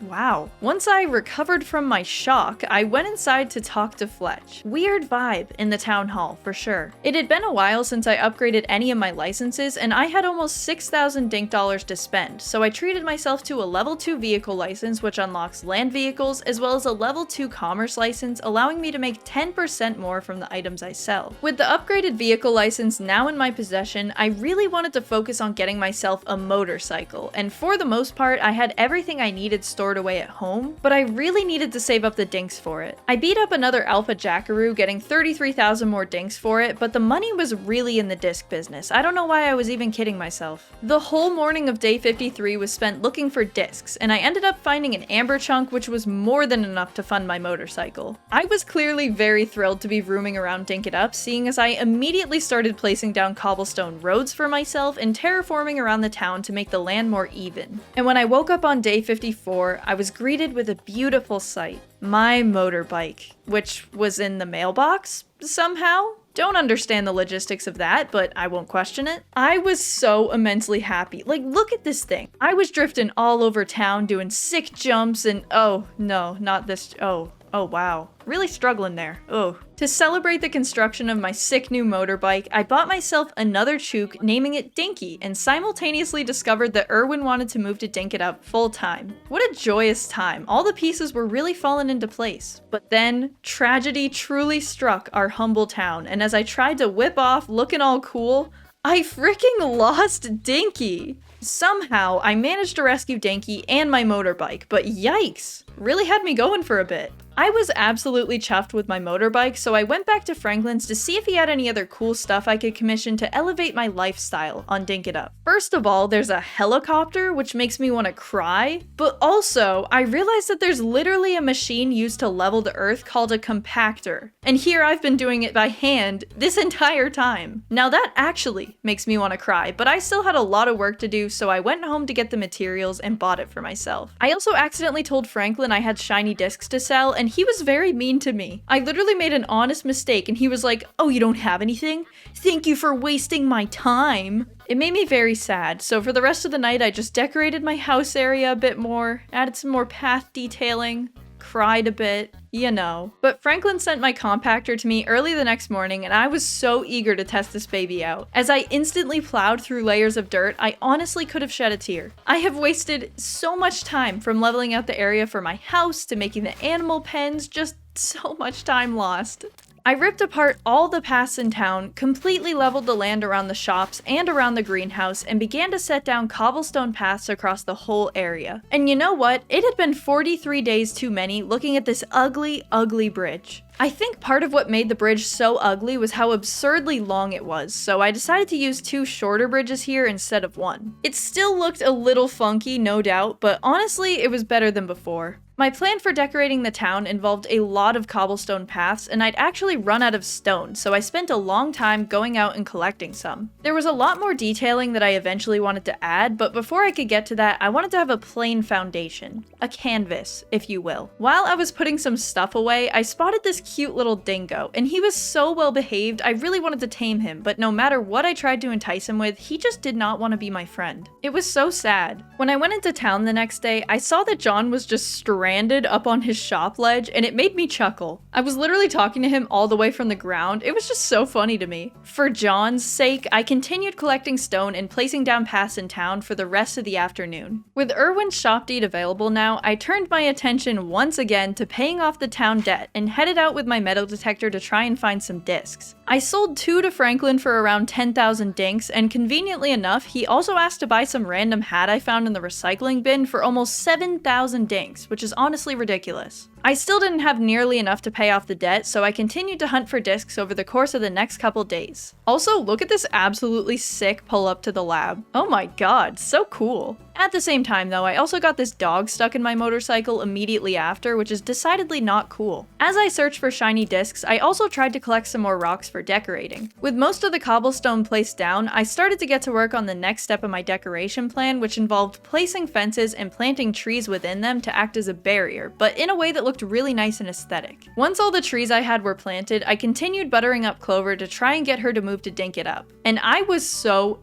Wow. Once I recovered from my shock, I went inside to talk to Fletch. Weird vibe in the town hall, for sure. It had been a while since I upgraded any of my licenses, and I had almost 6,000 dink dollars to spend, so I treated myself to a level 2 vehicle license, which unlocks land vehicles, as well as a level 2 commerce license, allowing me to make 10% more from the items I sell. With the upgraded vehicle license now in my possession, I really wanted to focus on getting myself a motorcycle, and for the most part, I had everything I needed stored away at home, but I really needed to save up the dinks for it. I beat up another Alpha Jackaroo, getting 33,000 more dinks for it, but the money was really in the disc business. I don't know why I was even kidding myself. The whole morning of day 53 was spent looking for discs, and I ended up finding an amber chunk, which was more than enough to fund my motorcycle. I was clearly very thrilled to be roaming around DinkItUp, seeing as I immediately started placing down cobblestone roads for myself and terraforming around the town to make the land more even. And when I woke up on day 54, I was greeted with a beautiful sight. My motorbike, which was in the mailbox somehow. Don't understand the logistics of that, but I won't question it. I was so immensely happy. Like, look at this thing. I was drifting all over town doing sick jumps and oh no, not this. Oh wow. Really struggling there. Oh. To celebrate the construction of my sick new motorbike, I bought myself another chook, naming it Dinky, and simultaneously discovered that Irwin wanted to move to DinkItUp full time. What a joyous time. All the pieces were really falling into place. But then, tragedy truly struck our humble town, and as I tried to whip off looking all cool, I freaking lost Dinky! Somehow, I managed to rescue Dinky and my motorbike, but yikes! Really had me going for a bit. I was absolutely chuffed with my motorbike, so I went back to Franklin's to see if he had any other cool stuff I could commission to elevate my lifestyle on DinkItUp. First of all, there's a helicopter, which makes me want to cry, but also, I realized that there's literally a machine used to level the earth called a compactor, and here I've been doing it by hand this entire time. Now that actually makes me want to cry, but I still had a lot of work to do, so I went home to get the materials and bought it for myself. I also accidentally told Franklin I had shiny discs to sell, and he was very mean to me. I literally made an honest mistake and he was like, "Oh, you don't have anything? Thank you for wasting my time." It made me very sad, so for the rest of the night I just decorated my house area a bit more, added some more path detailing, cried a bit, you know. But Franklin sent my compactor to me early the next morning and I was so eager to test this baby out. As I instantly plowed through layers of dirt, I honestly could have shed a tear. I have wasted so much time from leveling out the area for my house to making the animal pens, just so much time lost. I ripped apart all the paths in town, completely leveled the land around the shops and around the greenhouse, and began to set down cobblestone paths across the whole area. And you know what? It had been 43 days too many looking at this ugly, ugly bridge. I think part of what made the bridge so ugly was how absurdly long it was, so I decided to use 2 shorter bridges here instead of 1. It still looked a little funky, no doubt, but honestly, it was better than before. My plan for decorating the town involved a lot of cobblestone paths, and I'd actually run out of stone, so I spent a long time going out and collecting some. There was a lot more detailing that I eventually wanted to add, but before I could get to that, I wanted to have a plain foundation. A canvas, if you will. While I was putting some stuff away, I spotted this cute little dingo, and he was so well behaved, I really wanted to tame him, but no matter what I tried to entice him with, he just did not want to be my friend. It was so sad. When I went into town the next day, I saw that John was just stranded up on his shop ledge, and it made me chuckle. I was literally talking to him all the way from the ground. It was just so funny to me. For John's sake, I continued collecting stone and placing down paths in town for the rest of the afternoon. With Irwin's shop deed available now, I turned my attention once again to paying off the town debt and headed out with my metal detector to try and find some discs. I sold 2 to Franklin for around 10,000 dinks, and conveniently enough, he also asked to buy some random hat I found in the recycling bin for almost 7,000 dinks, which is honestly ridiculous. I still didn't have nearly enough to pay off the debt, so I continued to hunt for discs over the course of the next couple days. Also, look at this absolutely sick pull-up to the lab. Oh my god, so cool. At the same time though, I also got this dog stuck in my motorcycle immediately after, which is decidedly not cool. As I searched for shiny discs, I also tried to collect some more rocks for decorating. With most of the cobblestone placed down, I started to get to work on the next step of my decoration plan, which involved placing fences and planting trees within them to act as a barrier, but in a way that looked really nice and aesthetic. Once all the trees I had were planted, I continued buttering up Clover to try and get her to move to DinkItUp. And I was so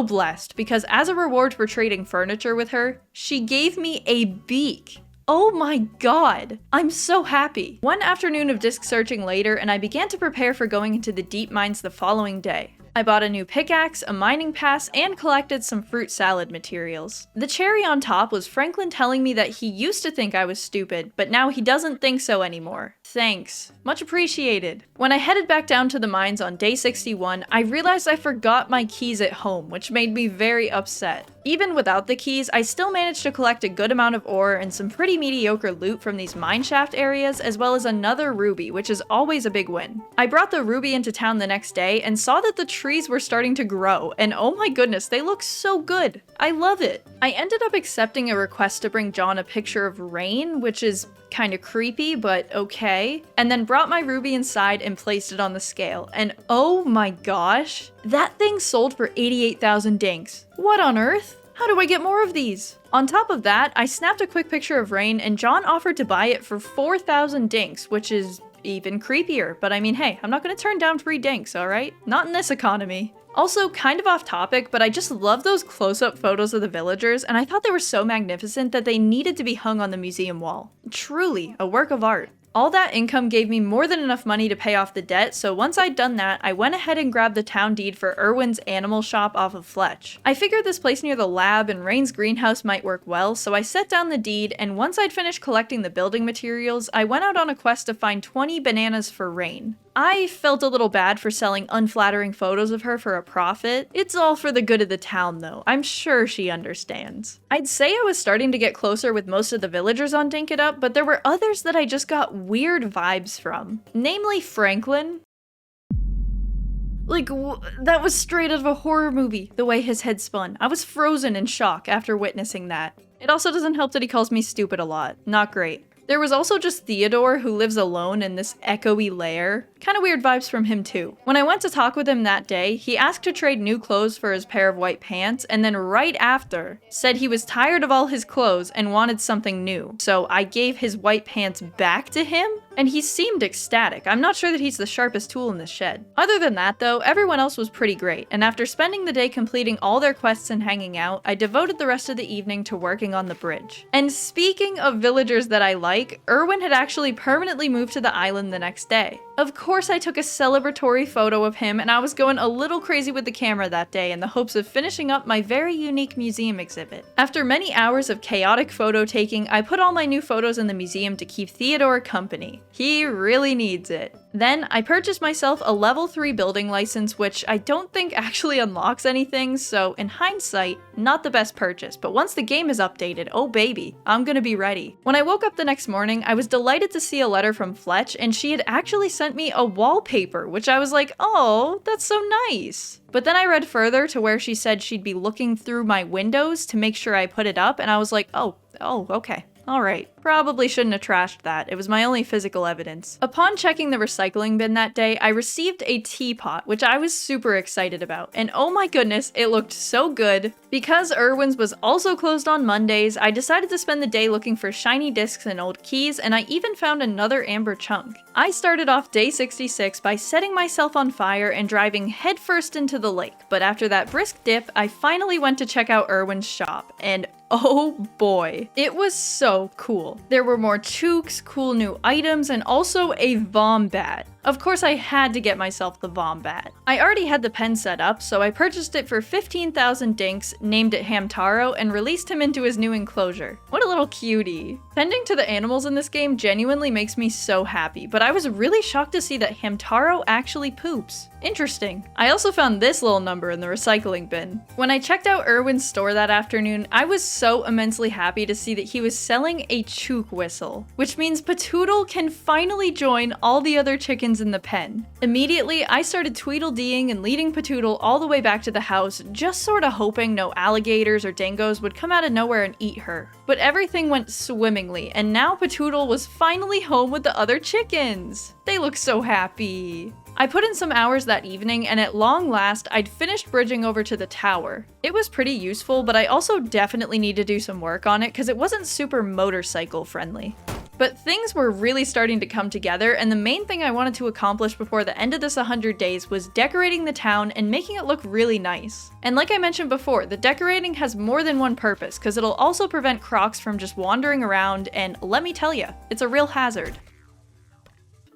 blessed, because as a reward for trading furniture with her, she gave me a beak. Oh my god, I'm so happy. One afternoon of disc searching later, and I began to prepare for going into the deep mines the following day. I bought a new pickaxe, a mining pass, and collected some fruit salad materials. The cherry on top was Franklin telling me that he used to think I was stupid, but now he doesn't think so anymore. Thanks. Much appreciated. When I headed back down to the mines on day 61, I realized I forgot my keys at home, which made me very upset. Even without the keys, I still managed to collect a good amount of ore and some pretty mediocre loot from these mineshaft areas, as well as another ruby, which is always a big win. I brought the ruby into town the next day and saw that the trees were starting to grow, and oh my goodness, they look so good. I love it. I ended up accepting a request to bring John a picture of Rayne, which is kind of creepy, but okay, and then brought my ruby inside and placed it on the scale, and oh my gosh, that thing sold for 88,000 dinks. What on earth? How do I get more of these? On top of that, I snapped a quick picture of Rayne, and John offered to buy it for 4,000 dinks, which is even creepier, but I mean, hey, I'm not gonna turn down free dinks, alright? Not in this economy. Also, kind of off topic, but I just love those close-up photos of the villagers, and I thought they were so magnificent that they needed to be hung on the museum wall. Truly, a work of art. All that income gave me more than enough money to pay off the debt, so once I'd done that, I went ahead and grabbed the town deed for Irwin's animal shop off of Fletch. I figured this place near the lab and Rayne's greenhouse might work well, so I set down the deed, and once I'd finished collecting the building materials, I went out on a quest to find 20 bananas for Rayne. I felt a little bad for selling unflattering photos of her for a profit. It's all for the good of the town though. I'm sure she understands. I'd say I was starting to get closer with most of the villagers on DinkItUp, but there were others that I just got weird vibes from. Namely Franklin. Like, that was straight out of a horror movie, the way his head spun. I was frozen in shock after witnessing that. It also doesn't help that he calls me stupid a lot. Not great. There was also just Theodore, who lives alone in this echoey lair. Kinda weird vibes from him too. When I went to talk with him that day, he asked to trade new clothes for his pair of white pants, and then right after, said he was tired of all his clothes and wanted something new. So I gave his white pants back to him, and he seemed ecstatic. I'm not sure that he's the sharpest tool in the shed. Other than that though, everyone else was pretty great, and after spending the day completing all their quests and hanging out, I devoted the rest of the evening to working on the bridge. And speaking of villagers that I like, Irwin had actually permanently moved to the island the next day. Of course I took a celebratory photo of him, and I was going a little crazy with the camera that day in the hopes of finishing up my very unique museum exhibit. After many hours of chaotic photo taking, I put all my new photos in the museum to keep Theodore company. He really needs it. Then, I purchased myself a level 3 building license, which I don't think actually unlocks anything, so in hindsight, not the best purchase, but once the game is updated, oh baby, I'm gonna be ready. When I woke up the next morning, I was delighted to see a letter from Fletch, and she had actually sent me a wallpaper, which I was like, oh, that's so nice. But then I read further to where she said she'd be looking through my windows to make sure I put it up, and I was like, oh, okay. Alright, probably shouldn't have trashed that. It was my only physical evidence. Upon checking the recycling bin that day, I received a teapot, which I was super excited about. And oh my goodness, it looked so good. Because Irwin's was also closed on Mondays, I decided to spend the day looking for shiny discs and old keys, and I even found another amber chunk. I started off day 66 by setting myself on fire and driving headfirst into the lake, but after that brisk dip, I finally went to check out Irwin's shop, and oh boy, it was so cool. There were more toques, cool new items, and also a Vombat. Of course I had to get myself the Vombat. I already had the pen set up, so I purchased it for 15,000 dinks, named it Hamtaro, and released him into his new enclosure. What a little cutie. Tending to the animals in this game genuinely makes me so happy, but I was really shocked to see that Hamtaro actually poops. Interesting. I also found this little number in the recycling bin. When I checked out Irwin's store that afternoon, I was so immensely happy to see that he was selling a chook whistle, which means Patoodle can finally join all the other chickens in the pen. Immediately, I started Tweedledeeing and leading Patoodle all the way back to the house, just sorta hoping no alligators or dingoes would come out of nowhere and eat her. But everything went swimmingly, and now Patoodle was finally home with the other chickens. They look so happy. I put in some hours that evening, and at long last, I'd finished bridging over to the tower. It was pretty useful, but I also definitely need to do some work on it because it wasn't super motorcycle friendly. But things were really starting to come together, and the main thing I wanted to accomplish before the end of this 100 days was decorating the town and making it look really nice. And like I mentioned before, the decorating has more than one purpose, because it'll also prevent crocs from just wandering around, and let me tell ya, it's a real hazard.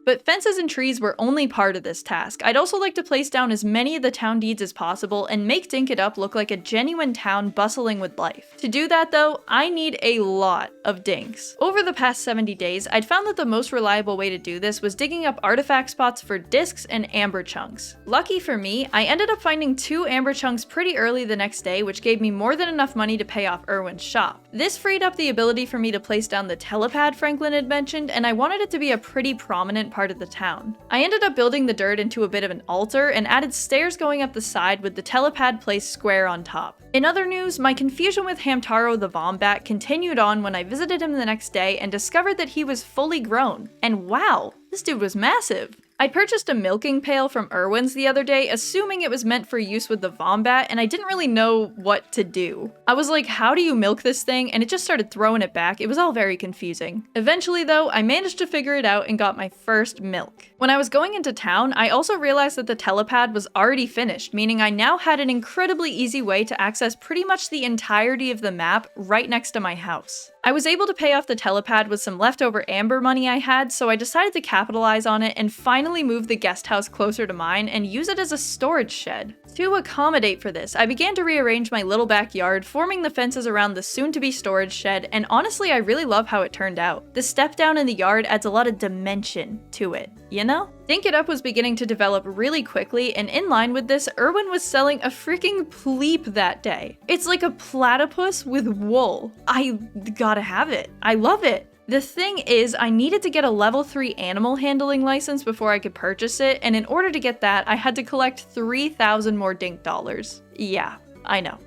But fences and trees were only part of this task. I'd also like to place down as many of the town deeds as possible and make DinkItUp look like a genuine town bustling with life. To do that though, I need a lot of dinks. Over the past 70 days, I'd found that the most reliable way to do this was digging up artifact spots for discs and amber chunks. Lucky for me, I ended up finding 2 amber chunks pretty early the next day, which gave me more than enough money to pay off Irwin's shop. This freed up the ability for me to place down the telepad Franklin had mentioned, and I wanted it to be a pretty prominent part of the town. I ended up building the dirt into a bit of an altar and added stairs going up the side with the telepad placed square on top. In other news, my confusion with Hamtaro the Vombat continued on when I visited him the next day and discovered that he was fully grown. And wow, this dude was massive. I purchased a milking pail from Irwin's the other day, assuming it was meant for use with the Vombat, and I didn't really know what to do. I was like, how do you milk this thing? And it just started throwing it back. It was all very confusing. Eventually though, I managed to figure it out and got my first milk. When I was going into town, I also realized that the telepad was already finished, meaning I now had an incredibly easy way to access pretty much the entirety of the map right next to my house. I was able to pay off the telepad with some leftover amber money I had, so I decided to capitalize on it and finally move the guest house closer to mine and use it as a storage shed. To accommodate for this, I began to rearrange my little backyard, forming the fences around the soon-to-be storage shed, and honestly I really love how it turned out. The step down in the yard adds a lot of dimension to it. you know? DinkItUp was beginning to develop really quickly, and in line with this, Irwin was selling a freaking pleep that day. It's like a platypus with wool. I gotta have it. I love it. The thing is, I needed to get a level 3 animal handling license before I could purchase it, and in order to get that, I had to collect 3,000 more dink dollars. Yeah, I know.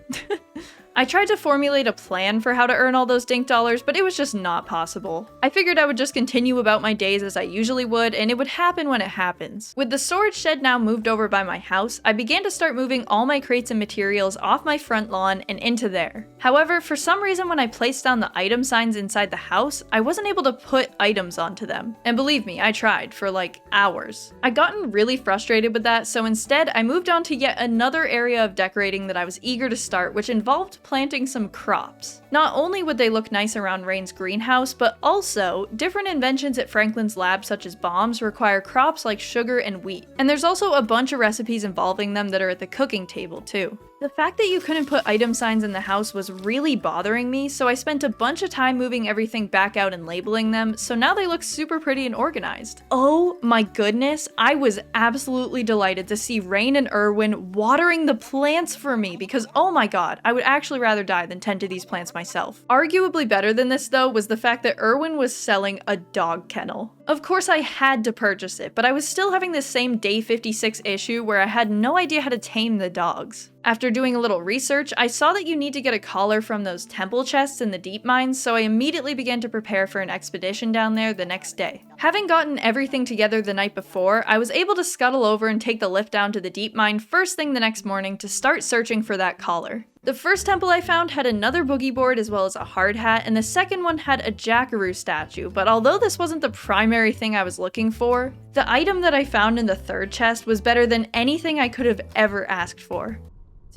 I tried to formulate a plan for how to earn all those dink dollars, but it was just not possible. I figured I would just continue about my days as I usually would, and it would happen when it happens. With the storage shed now moved over by my house, I began to start moving all my crates and materials off my front lawn and into there. However, for some reason when I placed down the item signs inside the house, I wasn't able to put items onto them. And believe me, I tried for like hours. I'd gotten really frustrated with that, so instead I moved on to yet another area of decorating that I was eager to start, which involved planting some crops. Not only would they look nice around Rayne's greenhouse, but also different inventions at Franklin's lab such as bombs require crops like sugar and wheat. And there's also a bunch of recipes involving them that are at the cooking table too. The fact that you couldn't put item signs in the house was really bothering me, so I spent a bunch of time moving everything back out and labeling them, so now they look super pretty and organized. Oh my goodness, I was absolutely delighted to see Rayne and Irwin watering the plants for me because oh my god, I would actually rather die than tend to these plants myself. Arguably better than this though was the fact that Irwin was selling a dog kennel. Of course I had to purchase it, but I was still having this same day 56 issue where I had no idea how to tame the dogs. After doing a little research, I saw that you need to get a collar from those temple chests in the deep mines, so I immediately began to prepare for an expedition down there the next day. Having gotten everything together the night before, I was able to scuttle over and take the lift down to the deep mine first thing the next morning to start searching for that collar. The first temple I found had another boogie board as well as a hard hat, and the second one had a jackaroo statue, but although this wasn't the primary thing I was looking for, the item that I found in the third chest was better than anything I could have ever asked for.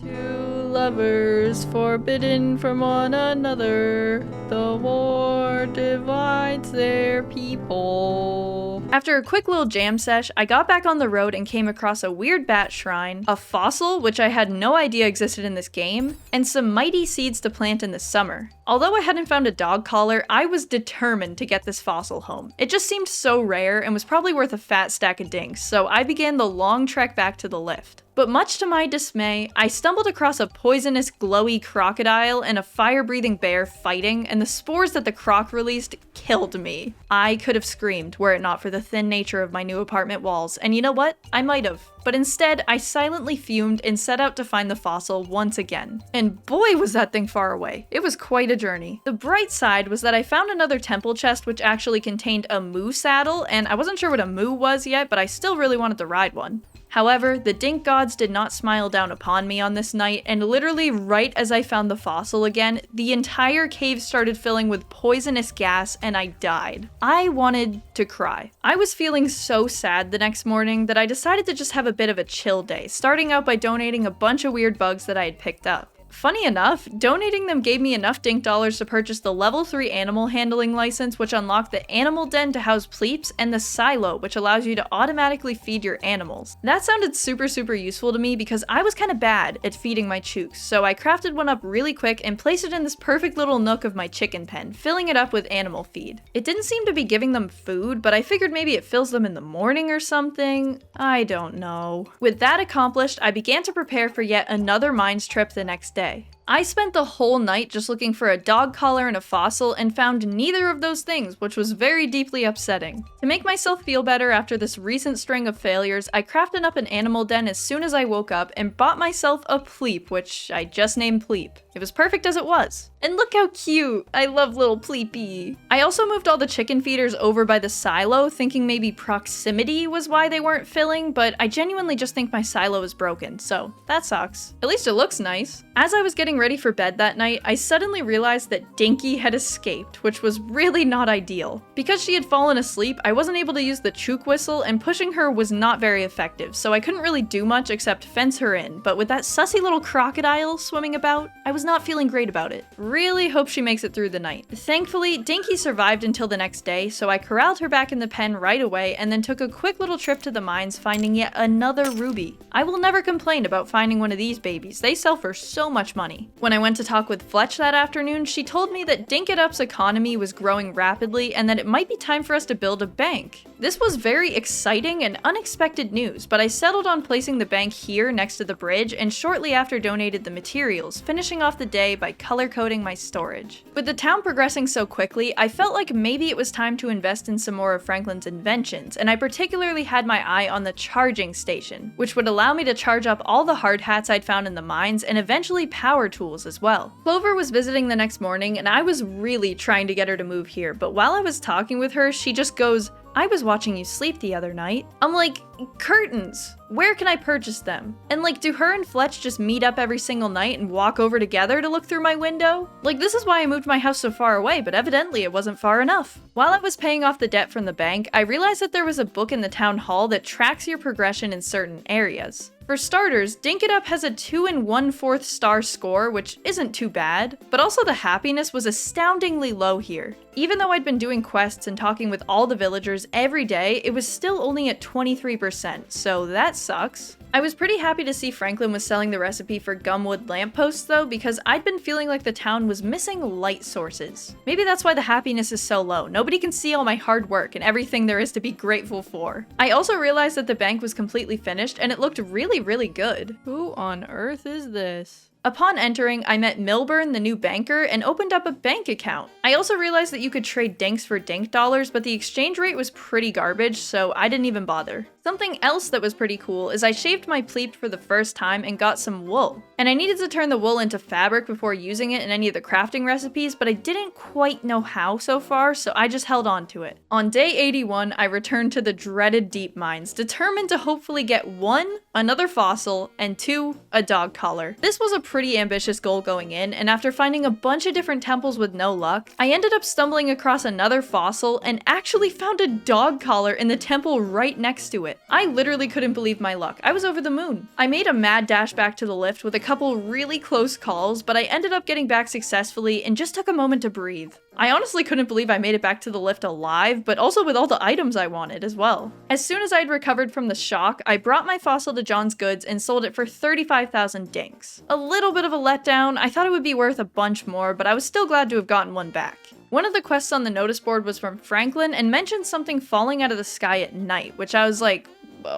Two lovers forbidden from one another, the war divides their people. After a quick little jam sesh, I got back on the road and came across a weird bat shrine, a fossil which I had no idea existed in this game, and some mighty seeds to plant in the summer. Although I hadn't found a dog collar, I was determined to get this fossil home. It just seemed so rare and was probably worth a fat stack of dinks, so I began the long trek back to the lift. But much to my dismay, I stumbled across a poisonous, glowy crocodile and a fire-breathing bear fighting, and the spores that the croc released killed me. I could have screamed were it not for the thin nature of my new apartment walls, and you know what? I might have. But instead, I silently fumed and set out to find the fossil once again. And boy was that thing far away. It was quite a journey. The bright side was that I found another temple chest which actually contained a moo saddle, and I wasn't sure what a moo was yet, but I still really wanted to ride one. However, the dink gods did not smile down upon me on this night, and literally right as I found the fossil again, the entire cave started filling with poisonous gas and I died. I wanted to cry. I was feeling so sad the next morning that I decided to just have a bit of a chill day, starting out by donating a bunch of weird bugs that I had picked up. Funny enough, donating them gave me enough dink dollars to purchase the level 3 animal handling license, which unlocked the animal den to house pleeps, and the silo, which allows you to automatically feed your animals. That sounded super useful to me because I was kind of bad at feeding my chooks, so I crafted one up really quick and placed it in this perfect little nook of my chicken pen, filling it up with animal feed. It didn't seem to be giving them food, but I figured maybe it fills them in the morning or something. I don't know. With that accomplished, I began to prepare for yet another mines trip the next day. I spent the whole night just looking for a dog collar and a fossil and found neither of those things, which was very deeply upsetting. To make myself feel better after this recent string of failures, I crafted up an animal den as soon as I woke up and bought myself a pleep, which I just named Pleep. It was perfect as it was. And look how cute! I love little Pleepy. I also moved all the chicken feeders over by the silo, thinking maybe proximity was why they weren't filling, but I genuinely just think my silo is broken, so that sucks. At least it looks nice. As I was getting ready for bed that night, I suddenly realized that Dinky had escaped, which was really not ideal. Because she had fallen asleep, I wasn't able to use the chook whistle, and pushing her was not very effective, so I couldn't really do much except fence her in, but with that sussy little crocodile swimming about, I was not feeling great about it. Really hope she makes it through the night. Thankfully, Dinky survived until the next day, so I corralled her back in the pen right away and then took a quick little trip to the mines, finding yet another ruby. I will never complain about finding one of these babies, they sell for so much money. economy. When I went to talk with Fletch that afternoon, she told me that DinkItUp's economy was growing rapidly and that it might be time for us to build a bank. This was very exciting and unexpected news, but I settled on placing the bank here next to the bridge and shortly after donated the materials, finishing off the day by color coding my storage. With the town progressing so quickly, I felt like maybe it was time to invest in some more of Franklin's inventions, and I particularly had my eye on the charging station, which would allow me to charge up all the hard hats I'd found in the mines and eventually power tools as well. Clover was visiting the next morning and I was really trying to get her to move here, but while I was talking with her, she just goes, "I was watching you sleep the other night." I'm like, curtains! Where can I purchase them? And like, do her and Fletch just meet up every single night and walk over together to look through my window? Like, this is why I moved my house so far away, but evidently it wasn't far enough. While I was paying off the debt from the bank, I realized that there was a book in the town hall that tracks your progression in certain areas. For starters, DinkItUp has a 2 1/4 star score, which isn't too bad, but also the happiness was astoundingly low here. Even though I'd been doing quests and talking with all the villagers every day, it was still only at 23%, so that sucks. I was pretty happy to see Franklin was selling the recipe for gumwood lampposts though, because I'd been feeling like the town was missing light sources. Maybe that's why the happiness is so low. Nobody can see all my hard work and everything there is to be grateful for. I also realized that the bank was completely finished and it looked really good. Who on earth is this? Upon entering, I met Melvin, the new banker, and opened up a bank account. I also realized that you could trade dinks for dink dollars, but the exchange rate was pretty garbage, so I didn't even bother. Something else that was pretty cool is I shaved my pleat for the first time and got some wool. And I needed to turn the wool into fabric before using it in any of the crafting recipes, but I didn't quite know how so far, so I just held on to it. On day 81, I returned to the dreaded deep mines, determined to hopefully get 1, another fossil, and 2, a dog collar. This was a pretty ambitious goal going in, and after finding a bunch of different temples with no luck, I ended up stumbling across another fossil and actually found a dog collar in the temple right next to it. I literally couldn't believe my luck. I was over the moon. I made a mad dash back to the lift with a couple really close calls, but I ended up getting back successfully and just took a moment to breathe. I honestly couldn't believe I made it back to the lift alive, but also with all the items I wanted as well. As soon as I'd recovered from the shock, I brought my fossil to John's Goods and sold it for 35,000 dinks. A little bit of a letdown. I thought it would be worth a bunch more, but I was still glad to have gotten one back. One of the quests on the notice board was from Franklin and mentioned something falling out of the sky at night, which I was like,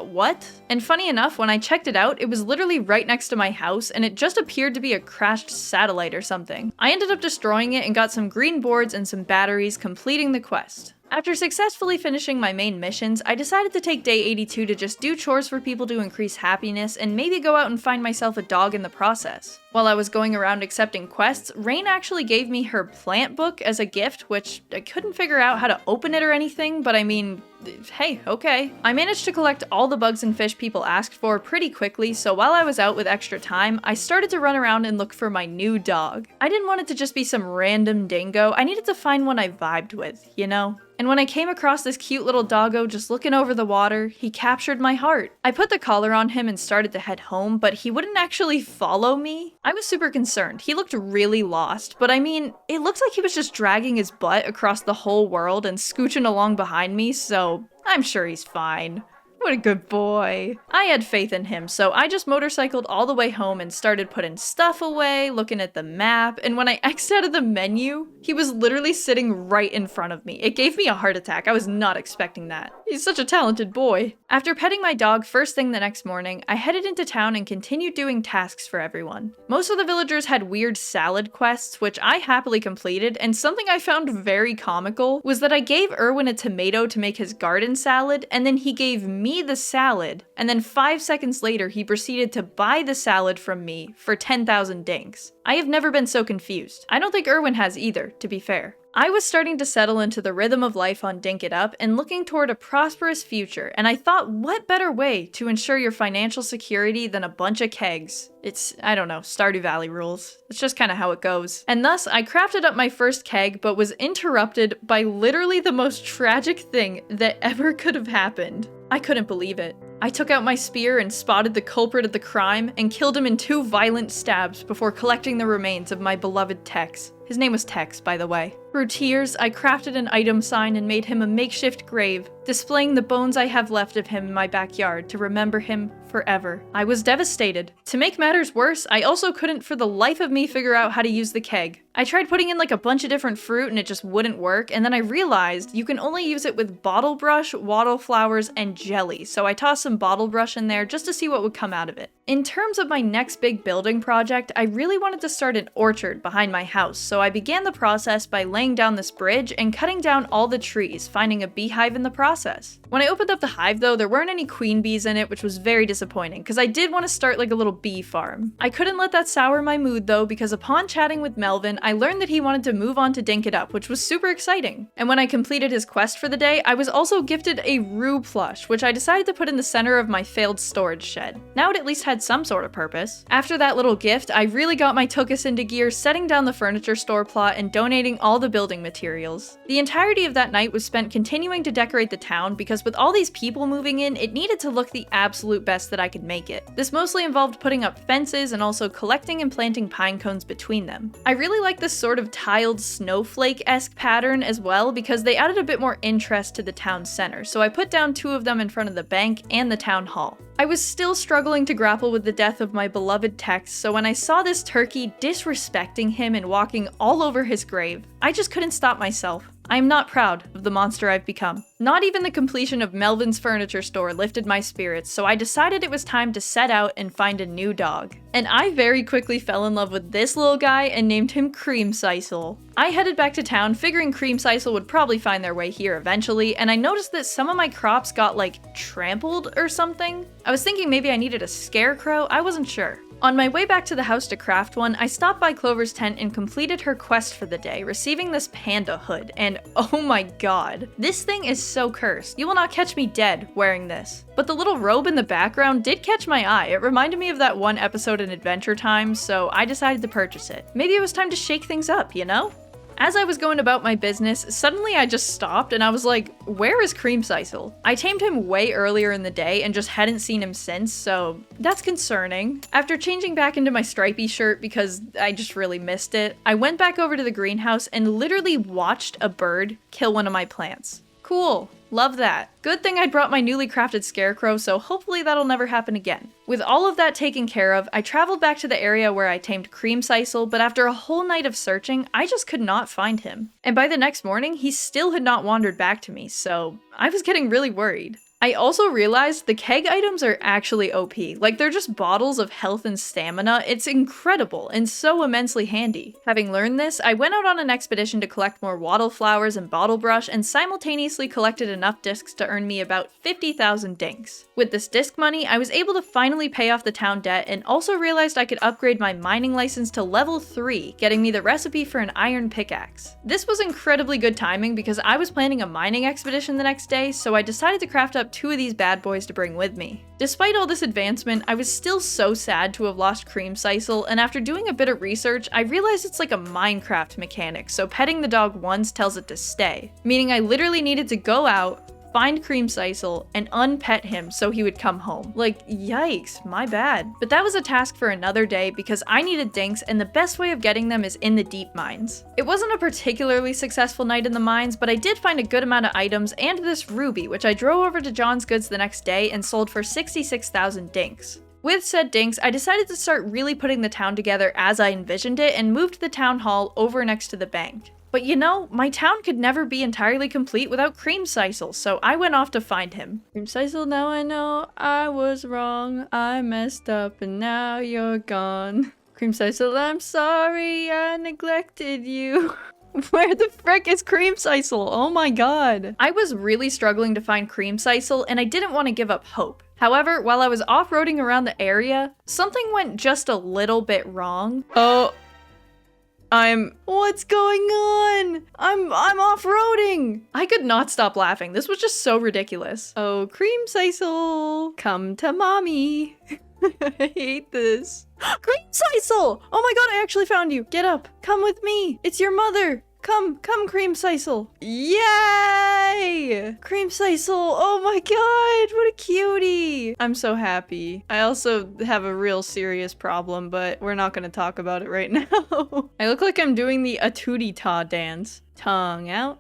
what? And funny enough, when I checked it out, it was literally right next to my house and it just appeared to be a crashed satellite or something. I ended up destroying it and got some green boards and some batteries, completing the quest. After successfully finishing my main missions, I decided to take day 82 to just do chores for people to increase happiness and maybe go out and find myself a dog in the process. While I was going around accepting quests, Rayne actually gave me her plant book as a gift, which I couldn't figure out how to open it or anything, but I mean, hey, okay. I managed to collect all the bugs and fish people asked for pretty quickly, so while I was out with extra time, I started to run around and look for my new dog. I didn't want it to just be some random dingo, I needed to find one I vibed with, you know? And when I came across this cute little doggo just looking over the water, he captured my heart. I put the collar on him and started to head home, but he wouldn't actually follow me. I was super concerned. He looked really lost, but I mean, it looks like he was just dragging his butt across the whole world and scooching along behind me, so I'm sure he's fine. What a good boy. I had faith in him, so I just motorcycled all the way home and started putting stuff away, looking at the map, and when I X'd out of the menu, he was literally sitting right in front of me. It gave me a heart attack. I was not expecting that. He's such a talented boy. After petting my dog first thing the next morning, I headed into town and continued doing tasks for everyone. Most of the villagers had weird salad quests, which I happily completed, and something I found very comical was that I gave Irwin a tomato to make his garden salad, and then he gave me the salad, and then 5 seconds later he proceeded to buy the salad from me for 10,000 dinks. I have never been so confused. I don't think Irwin has either, to be fair. I was starting to settle into the rhythm of life on DinkItUp and looking toward a prosperous future, and I thought, what better way to ensure your financial security than a bunch of kegs? It's, I don't know, Stardew Valley rules. It's just kind of how it goes. And thus, I crafted up my first keg, but was interrupted by literally the most tragic thing that ever could have happened. I couldn't believe it. I took out my spear and spotted the culprit of the crime and killed him in 2 violent stabs before collecting the remains of my beloved Tex. His name was Tex, by the way. Through tears, I crafted an item sign and made him a makeshift grave, displaying the bones I have left of him in my backyard to remember him forever. I was devastated. To make matters worse, I also couldn't for the life of me figure out how to use the keg. I tried putting in like a bunch of different fruit and it just wouldn't work, and then I realized you can only use it with bottle brush, wattle flowers, and jelly, so I tossed some bottle brush in there just to see what would come out of it. In terms of my next big building project, I really wanted to start an orchard behind my house, so I began the process by laying down this bridge and cutting down all the trees, finding a beehive in the process. When I opened up the hive though, there weren't any queen bees in it, which was very disappointing, because I did want to start like a little bee farm. I couldn't let that sour my mood though, because upon chatting with Melvin, I learned that he wanted to move on to DinkItUp, which was super exciting. And when I completed his quest for the day, I was also gifted a Roo plush, which I decided to put in the center of my failed storage shed. Now it at least had some sort of purpose. After that little gift, I really got my Tookus into gear, setting down the furniture store plot and donating all the building materials. The entirety of that night was spent continuing to decorate the town, because with all these people moving in, it needed to look the absolute best that I could make it. This mostly involved putting up fences and also collecting and planting pine cones between them. I really like this sort of tiled snowflake-esque pattern as well, because they added a bit more interest to the town center, so I put down 2 of them in front of the bank and the town hall. I was still struggling to grapple with the death of my beloved Tex, so when I saw this turkey disrespecting him and walking all over his grave, I just couldn't stop myself. I am not proud of the monster I've become. Not even the completion of Melvin's furniture store lifted my spirits, so I decided it was time to set out and find a new dog. And I very quickly fell in love with this little guy and named him Creamsiscle. I headed back to town figuring Creamsiscle would probably find their way here eventually, and I noticed that some of my crops got like trampled or something. I was thinking maybe I needed a scarecrow, I wasn't sure. On my way back to the house to craft one, I stopped by Clover's tent and completed her quest for the day, receiving this panda hood, and oh my god, this thing is so cursed. You will not catch me dead wearing this. But the little robe in the background did catch my eye. It reminded me of that one episode in Adventure Time, so I decided to purchase it. Maybe it was time to shake things up, you know? As I was going about my business, suddenly I just stopped and I was like, where is Creamsiscle? I tamed him way earlier in the day and just hadn't seen him since, so that's concerning. After changing back into my stripy shirt because I just really missed it, I went back over to the greenhouse and literally watched a bird kill one of my plants. Cool. Love that. Good thing I brought my newly crafted scarecrow, so hopefully that'll never happen again. With all of that taken care of, I traveled back to the area where I tamed Creamsiscle, but after a whole night of searching, I just could not find him. And by the next morning, he still had not wandered back to me, so I was getting really worried. I also realized the keg items are actually OP. Like, they're just bottles of health and stamina. It's incredible and so immensely handy. Having learned this, I went out on an expedition to collect more wattle flowers and bottle brush and simultaneously collected enough discs to earn me about 50,000 dinks. With this disc money, I was able to finally pay off the town debt and also realized I could upgrade my mining license to level 3, getting me the recipe for an iron pickaxe. This was incredibly good timing because I was planning a mining expedition the next day, so I decided to craft up 2 of these bad boys to bring with me. Despite all this advancement, I was still so sad to have lost Creamsiscle, and after doing a bit of research, I realized it's like a Minecraft mechanic, so petting the dog once tells it to stay. Meaning I literally needed to go out, find Creamsiscle, and unpet him so he would come home. Like, yikes, my bad. But that was a task for another day because I needed dinks, and the best way of getting them is in the deep mines. It wasn't a particularly successful night in the mines, but I did find a good amount of items and this ruby, which I drove over to John's Goods the next day and sold for 66,000 dinks. With said dinks, I decided to start really putting the town together as I envisioned it and moved the town hall over next to the bank. But you know, my town could never be entirely complete without Creamsiscle, so I went off to find him. Creamsiscle, now I know I was wrong, I messed up and now you're gone. Creamsiscle, I'm sorry I neglected you. Where the frick is Creamsiscle? Oh my god. I was really struggling to find Creamsiscle and I didn't want to give up hope. However, while I was off-roading around the area, something went just a little bit wrong. What's going on? I'm off-roading! I could not stop laughing. This was just so ridiculous. Oh, Creamsiscle, come to mommy. I hate this. Creamsiscle! Oh my god, I actually found you. Get up. Come with me. It's your mother. Come, Creamsiscle. Yay! Creamsiscle, oh my god, what a cutie. I'm so happy. I also have a real serious problem, but we're not gonna talk about it right now. I look like I'm doing the a-tootie-ta dance. Tongue out.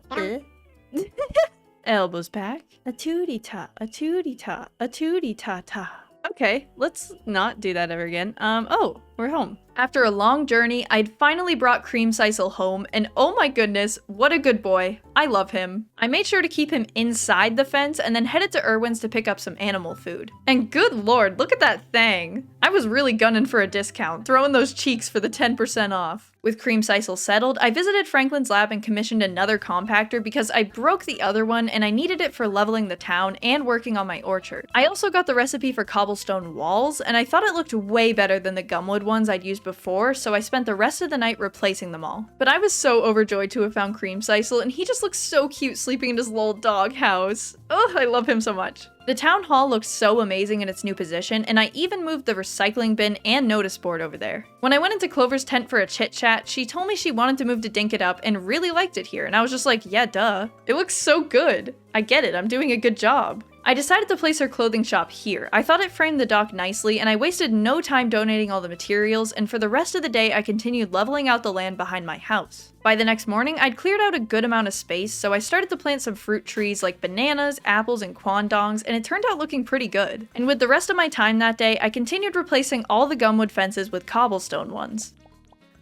Elbows back. A-tootie-ta, a-tootie-ta, a-tootie-ta-ta. Okay, let's not do that ever again. Oh, we're home. After a long journey, I'd finally brought Creamsiscle home, and oh my goodness, what a good boy. I love him. I made sure to keep him inside the fence and then headed to Irwin's to pick up some animal food. And good lord, look at that thing. I was really gunning for a discount, throwing those cheeks for the 10% off. With Creamsiscle settled, I visited Franklin's lab and commissioned another compactor because I broke the other one and I needed it for leveling the town and working on my orchard. I also got the recipe for cobblestone walls, and I thought it looked way better than the gumwood ones I'd used before, so I spent the rest of the night replacing them all. But I was so overjoyed to have found Creamsiscle, and he just looks so cute sleeping in his little dog house. Oh, I love him so much. The town hall looked so amazing in its new position, and I even moved the recycling bin and notice board over there. When I went into Clover's tent for a chit-chat, she told me she wanted to move to DinkItUp and really liked it here, and I was just like, yeah, duh. It looks so good. I get it, I'm doing a good job. I decided to place her clothing shop here. I thought it framed the dock nicely, and I wasted no time donating all the materials, and for the rest of the day I continued leveling out the land behind my house. By the next morning, I'd cleared out a good amount of space, so I started to plant some fruit trees like bananas, apples, and quandongs, and it turned out looking pretty good. And with the rest of my time that day, I continued replacing all the gumwood fences with cobblestone ones.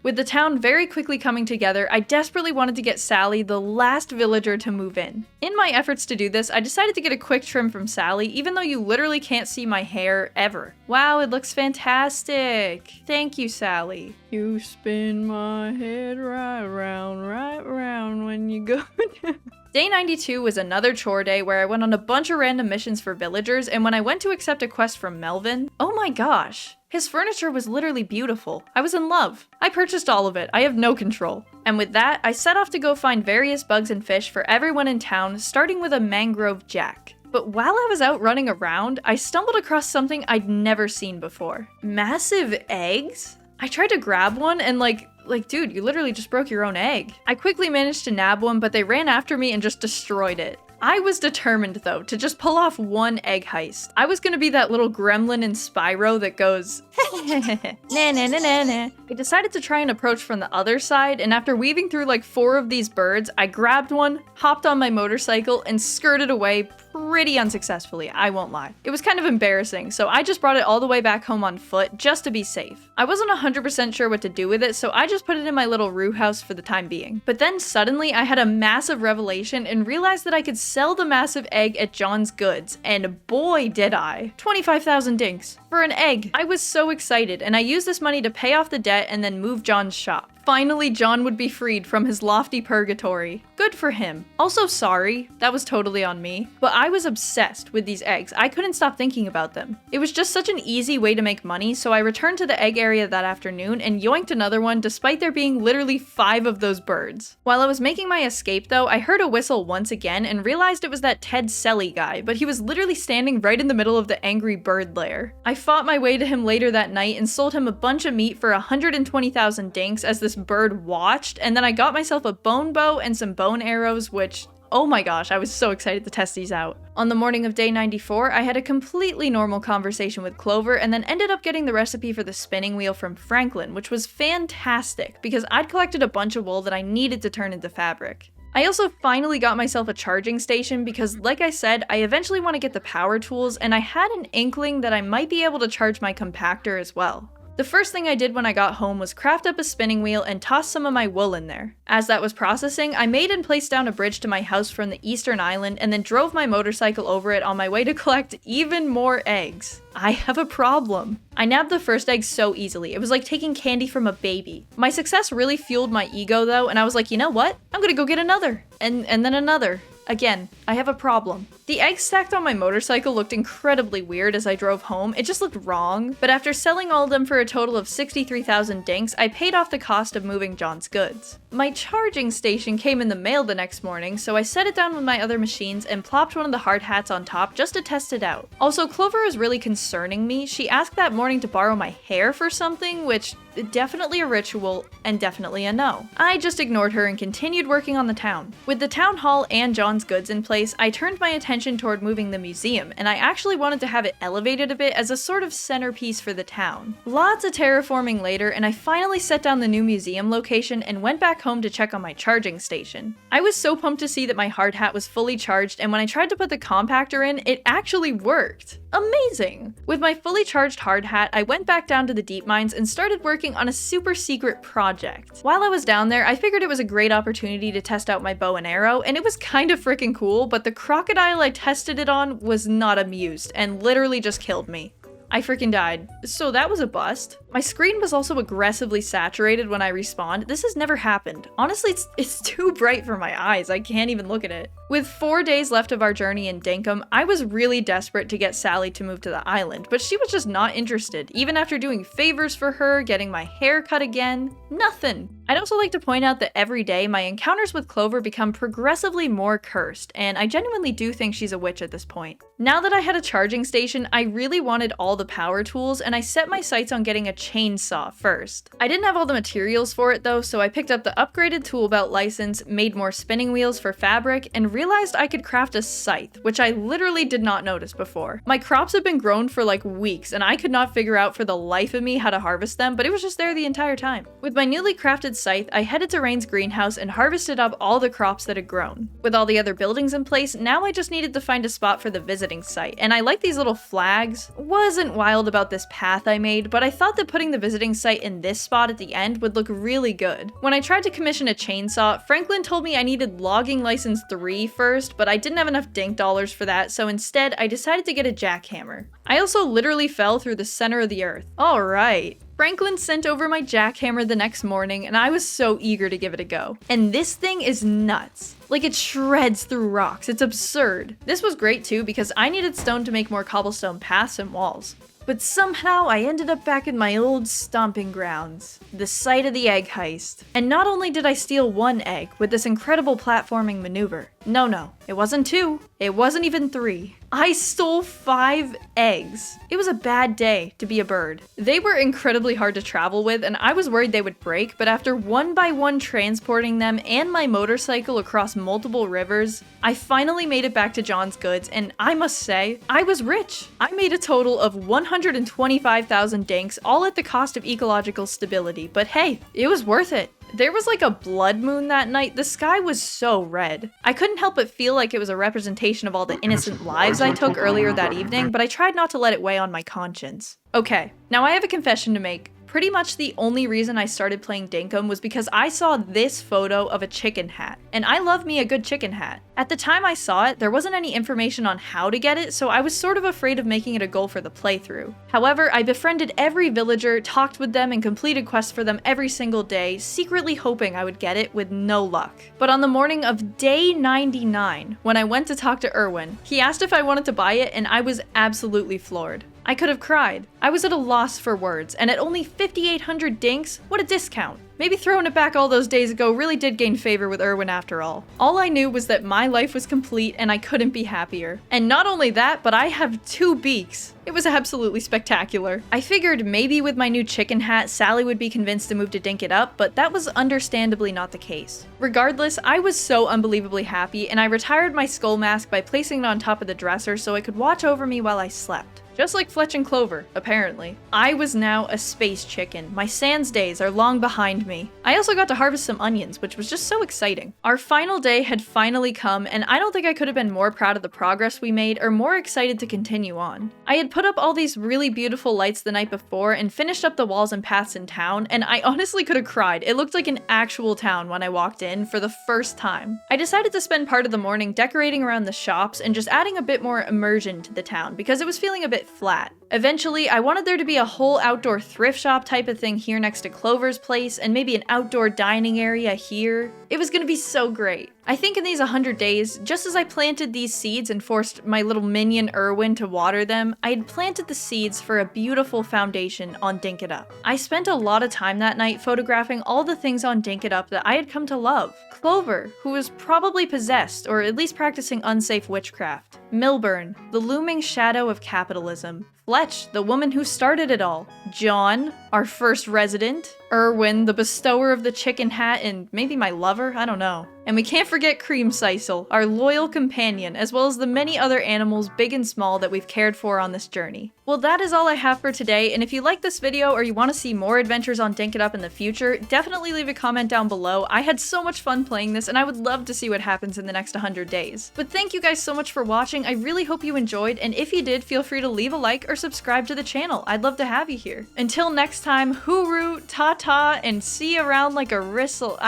With the town very quickly coming together, I desperately wanted to get Sally, the last villager, to move in. In my efforts to do this, I decided to get a quick trim from Sally, even though you literally can't see my hair ever. Wow, it looks fantastic! Thank you, Sally. You spin my head right round when you go down. Day 92 was another chore day where I went on a bunch of random missions for villagers, and when I went to accept a quest from Melvin, oh my gosh! His furniture was literally beautiful. I was in love. I purchased all of it. I have no control. And with that, I set off to go find various bugs and fish for everyone in town, starting with a mangrove jack. But while I was out running around, I stumbled across something I'd never seen before. Massive eggs? I tried to grab one and like, dude, you literally just broke your own egg. I quickly managed to nab one, but they ran after me and just destroyed it. I was determined, though, to just pull off one egg heist. I was gonna be that little gremlin in Spyro that goes, na na na na na. I decided to try and approach from the other side, and after weaving through like 4 of these birds, I grabbed one, hopped on my motorcycle, and skirted away pretty unsuccessfully, I won't lie. It was kind of embarrassing, so I just brought it all the way back home on foot, just to be safe. I wasn't 100% sure what to do with it, so I just put it in my little roux house for the time being. But then suddenly, I had a massive revelation and realized that I could sell the massive egg at John's Goods, and boy did I. 25,000 dinks for an egg. I was so excited, and I used this money to pay off the debt and then move John's shop. Finally, John would be freed from his lofty purgatory. Good for him. Also sorry, that was totally on me, but I was obsessed with these eggs. I couldn't stop thinking about them. It was just such an easy way to make money, so I returned to the egg area that afternoon and yoinked another one despite there being literally 5 of those birds. While I was making my escape though, I heard a whistle once again and realized it was that Ted Selly guy, but he was literally standing right in the middle of the angry bird lair. I fought my way to him later that night and sold him a bunch of meat for 120,000 dinks as this bird watched, and then I got myself a bone bow and some bone arrows, which, oh my gosh, I was so excited to test these out. On the morning of day 94, I had a completely normal conversation with Clover and then ended up getting the recipe for the spinning wheel from Franklin, which was fantastic because I'd collected a bunch of wool that I needed to turn into fabric. I also finally got myself a charging station because, like I said, I eventually want to get the power tools, and I had an inkling that I might be able to charge my compactor as well. The first thing I did when I got home was craft up a spinning wheel and toss some of my wool in there. As that was processing, I made and placed down a bridge to my house from the eastern island and then drove my motorcycle over it on my way to collect even more eggs. I have a problem. I nabbed the first egg so easily. It was like taking candy from a baby. My success really fueled my ego though, and I was like, you know what? I'm gonna go get another. And then another. Again, I have a problem. The eggs stacked on my motorcycle looked incredibly weird as I drove home. It just looked wrong. But after selling all of them for a total of 63,000 dinks, I paid off the cost of moving John's goods. My charging station came in the mail the next morning, so I set it down with my other machines and plopped one of the hard hats on top just to test it out. Also, Clover is really concerning me. She asked that morning to borrow my hair for something, which definitely a ritual and definitely a no. I just ignored her and continued working on the town. With the town hall and John's goods in place, I turned my attention toward moving the museum, and I actually wanted to have it elevated a bit as a sort of centerpiece for the town. Lots of terraforming later, and I finally set down the new museum location and went back home to check on my charging station. I was so pumped to see that my hard hat was fully charged, and when I tried to put the compactor in, it actually worked. Amazing! With my fully charged hard hat, I went back down to the deep mines and started working on a super secret project. While I was down there, I figured it was a great opportunity to test out my bow and arrow, and it was kind of freaking cool, but the crocodile I tested it on was not amused and literally just killed me. I freaking died. So that was a bust. My screen was also aggressively saturated when I respawned. This has never happened. Honestly, it's too bright for my eyes. I can't even look at it. With 4 days left of our journey in DINKUM, I was really desperate to get Sally to move to the island, but she was just not interested. Even after doing favors for her, getting my hair cut again, nothing. I'd also like to point out that every day my encounters with Clover become progressively more cursed, and I genuinely do think she's a witch at this point. Now that I had a charging station, I really wanted all the power tools, and I set my sights on getting a chainsaw first. I didn't have all the materials for it though, so I picked up the upgraded tool belt license, made more spinning wheels for fabric, and realized I could craft a scythe, which I literally did not notice before. My crops have been grown for like weeks, and I could not figure out for the life of me how to harvest them, but it was just there the entire time. With my newly crafted scythe, I headed to Rayne's greenhouse and harvested up all the crops that had grown. With all the other buildings in place, now I just needed to find a spot for the visiting site, and I like these little flags. Wasn't wild about this path I made, but I thought that putting the visiting site in this spot at the end would look really good. When I tried to commission a chainsaw, Franklin told me I needed logging license 3 first, but I didn't have enough dink dollars for that, so instead I decided to get a jackhammer. I also literally fell through the center of the earth. Alright. Franklin sent over my jackhammer the next morning, and I was so eager to give it a go. And this thing is nuts. Like, it shreds through rocks. It's absurd. This was great too because I needed stone to make more cobblestone paths and walls. But somehow I ended up back in my old stomping grounds, the site of the Egg Heist. And not only did I steal 1 egg with this incredible platforming maneuver, no, it wasn't 2, it wasn't even 3. I stole 5 eggs. It was a bad day to be a bird. They were incredibly hard to travel with, and I was worried they would break, but after 1 by 1 transporting them and my motorcycle across multiple rivers, I finally made it back to John's goods, and I must say, I was rich. I made a total of 125,000 dinks, all at the cost of ecological stability, but hey, it was worth it. There was like a blood moon that night. The sky was so red. I couldn't help but feel like it was a representation of all the innocent lives I took earlier that evening, but I tried not to let it weigh on my conscience. Okay, now I have a confession to make. Pretty much the only reason I started playing DINKUM was because I saw this photo of a chicken hat, and I love me a good chicken hat. At the time I saw it, there wasn't any information on how to get it, so I was sort of afraid of making it a goal for the playthrough. However, I befriended every villager, talked with them, and completed quests for them every single day, secretly hoping I would get it with no luck. But on the morning of day 99, when I went to talk to Irwin, he asked if I wanted to buy it, and I was absolutely floored. I could have cried. I was at a loss for words, and at only 5,800 dinks, what a discount. Maybe throwing it back all those days ago really did gain favor with Irwin after all. All I knew was that my life was complete and I couldn't be happier. And not only that, but I have 2 beaks. It was absolutely spectacular. I figured maybe with my new chicken hat, Sally would be convinced to move to DinkItUp, but that was understandably not the case. Regardless, I was so unbelievably happy, and I retired my skull mask by placing it on top of the dresser so it could watch over me while I slept. Just like Fletch and Clover, apparently. I was now a space chicken. My sans days are long behind me. I also got to harvest some onions, which was just so exciting. Our final day had finally come, and I don't think I could have been more proud of the progress we made or more excited to continue on. I had put up all these really beautiful lights the night before and finished up the walls and paths in town, and I honestly could have cried. It looked like an actual town when I walked in for the first time. I decided to spend part of the morning decorating around the shops and just adding a bit more immersion to the town because it was feeling a bit it flat. Eventually, I wanted there to be a whole outdoor thrift shop type of thing here next to Clover's place, and maybe an outdoor dining area here. It was gonna be so great. I think in these 100 days, just as I planted these seeds and forced my little minion Irwin to water them, I had planted the seeds for a beautiful foundation on DinkItUp. I spent a lot of time that night photographing all the things on DinkItUp that I had come to love. Clover, who was probably possessed, or at least practicing unsafe witchcraft. Milburn, the looming shadow of capitalism. Fletch, the woman who started it all. John, our first resident. Irwin, the bestower of the chicken hat, and maybe my lover? I don't know. And we can't forget Creamsiscle, our loyal companion, as well as the many other animals, big and small, that we've cared for on this journey. Well, that is all I have for today, and if you like this video or you want to see more adventures on DinkItUp in the future, definitely leave a comment down below. I had so much fun playing this, and I would love to see what happens in the next 100 days. But thank you guys so much for watching. I really hope you enjoyed, and if you did, feel free to leave a like or subscribe to the channel. I'd love to have you here. Until next time, hooroo, ta-ta, and see you around like a ristle.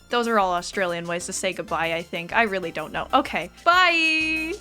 Those are all Australian ways to say goodbye, I think. I really don't know. Okay, bye!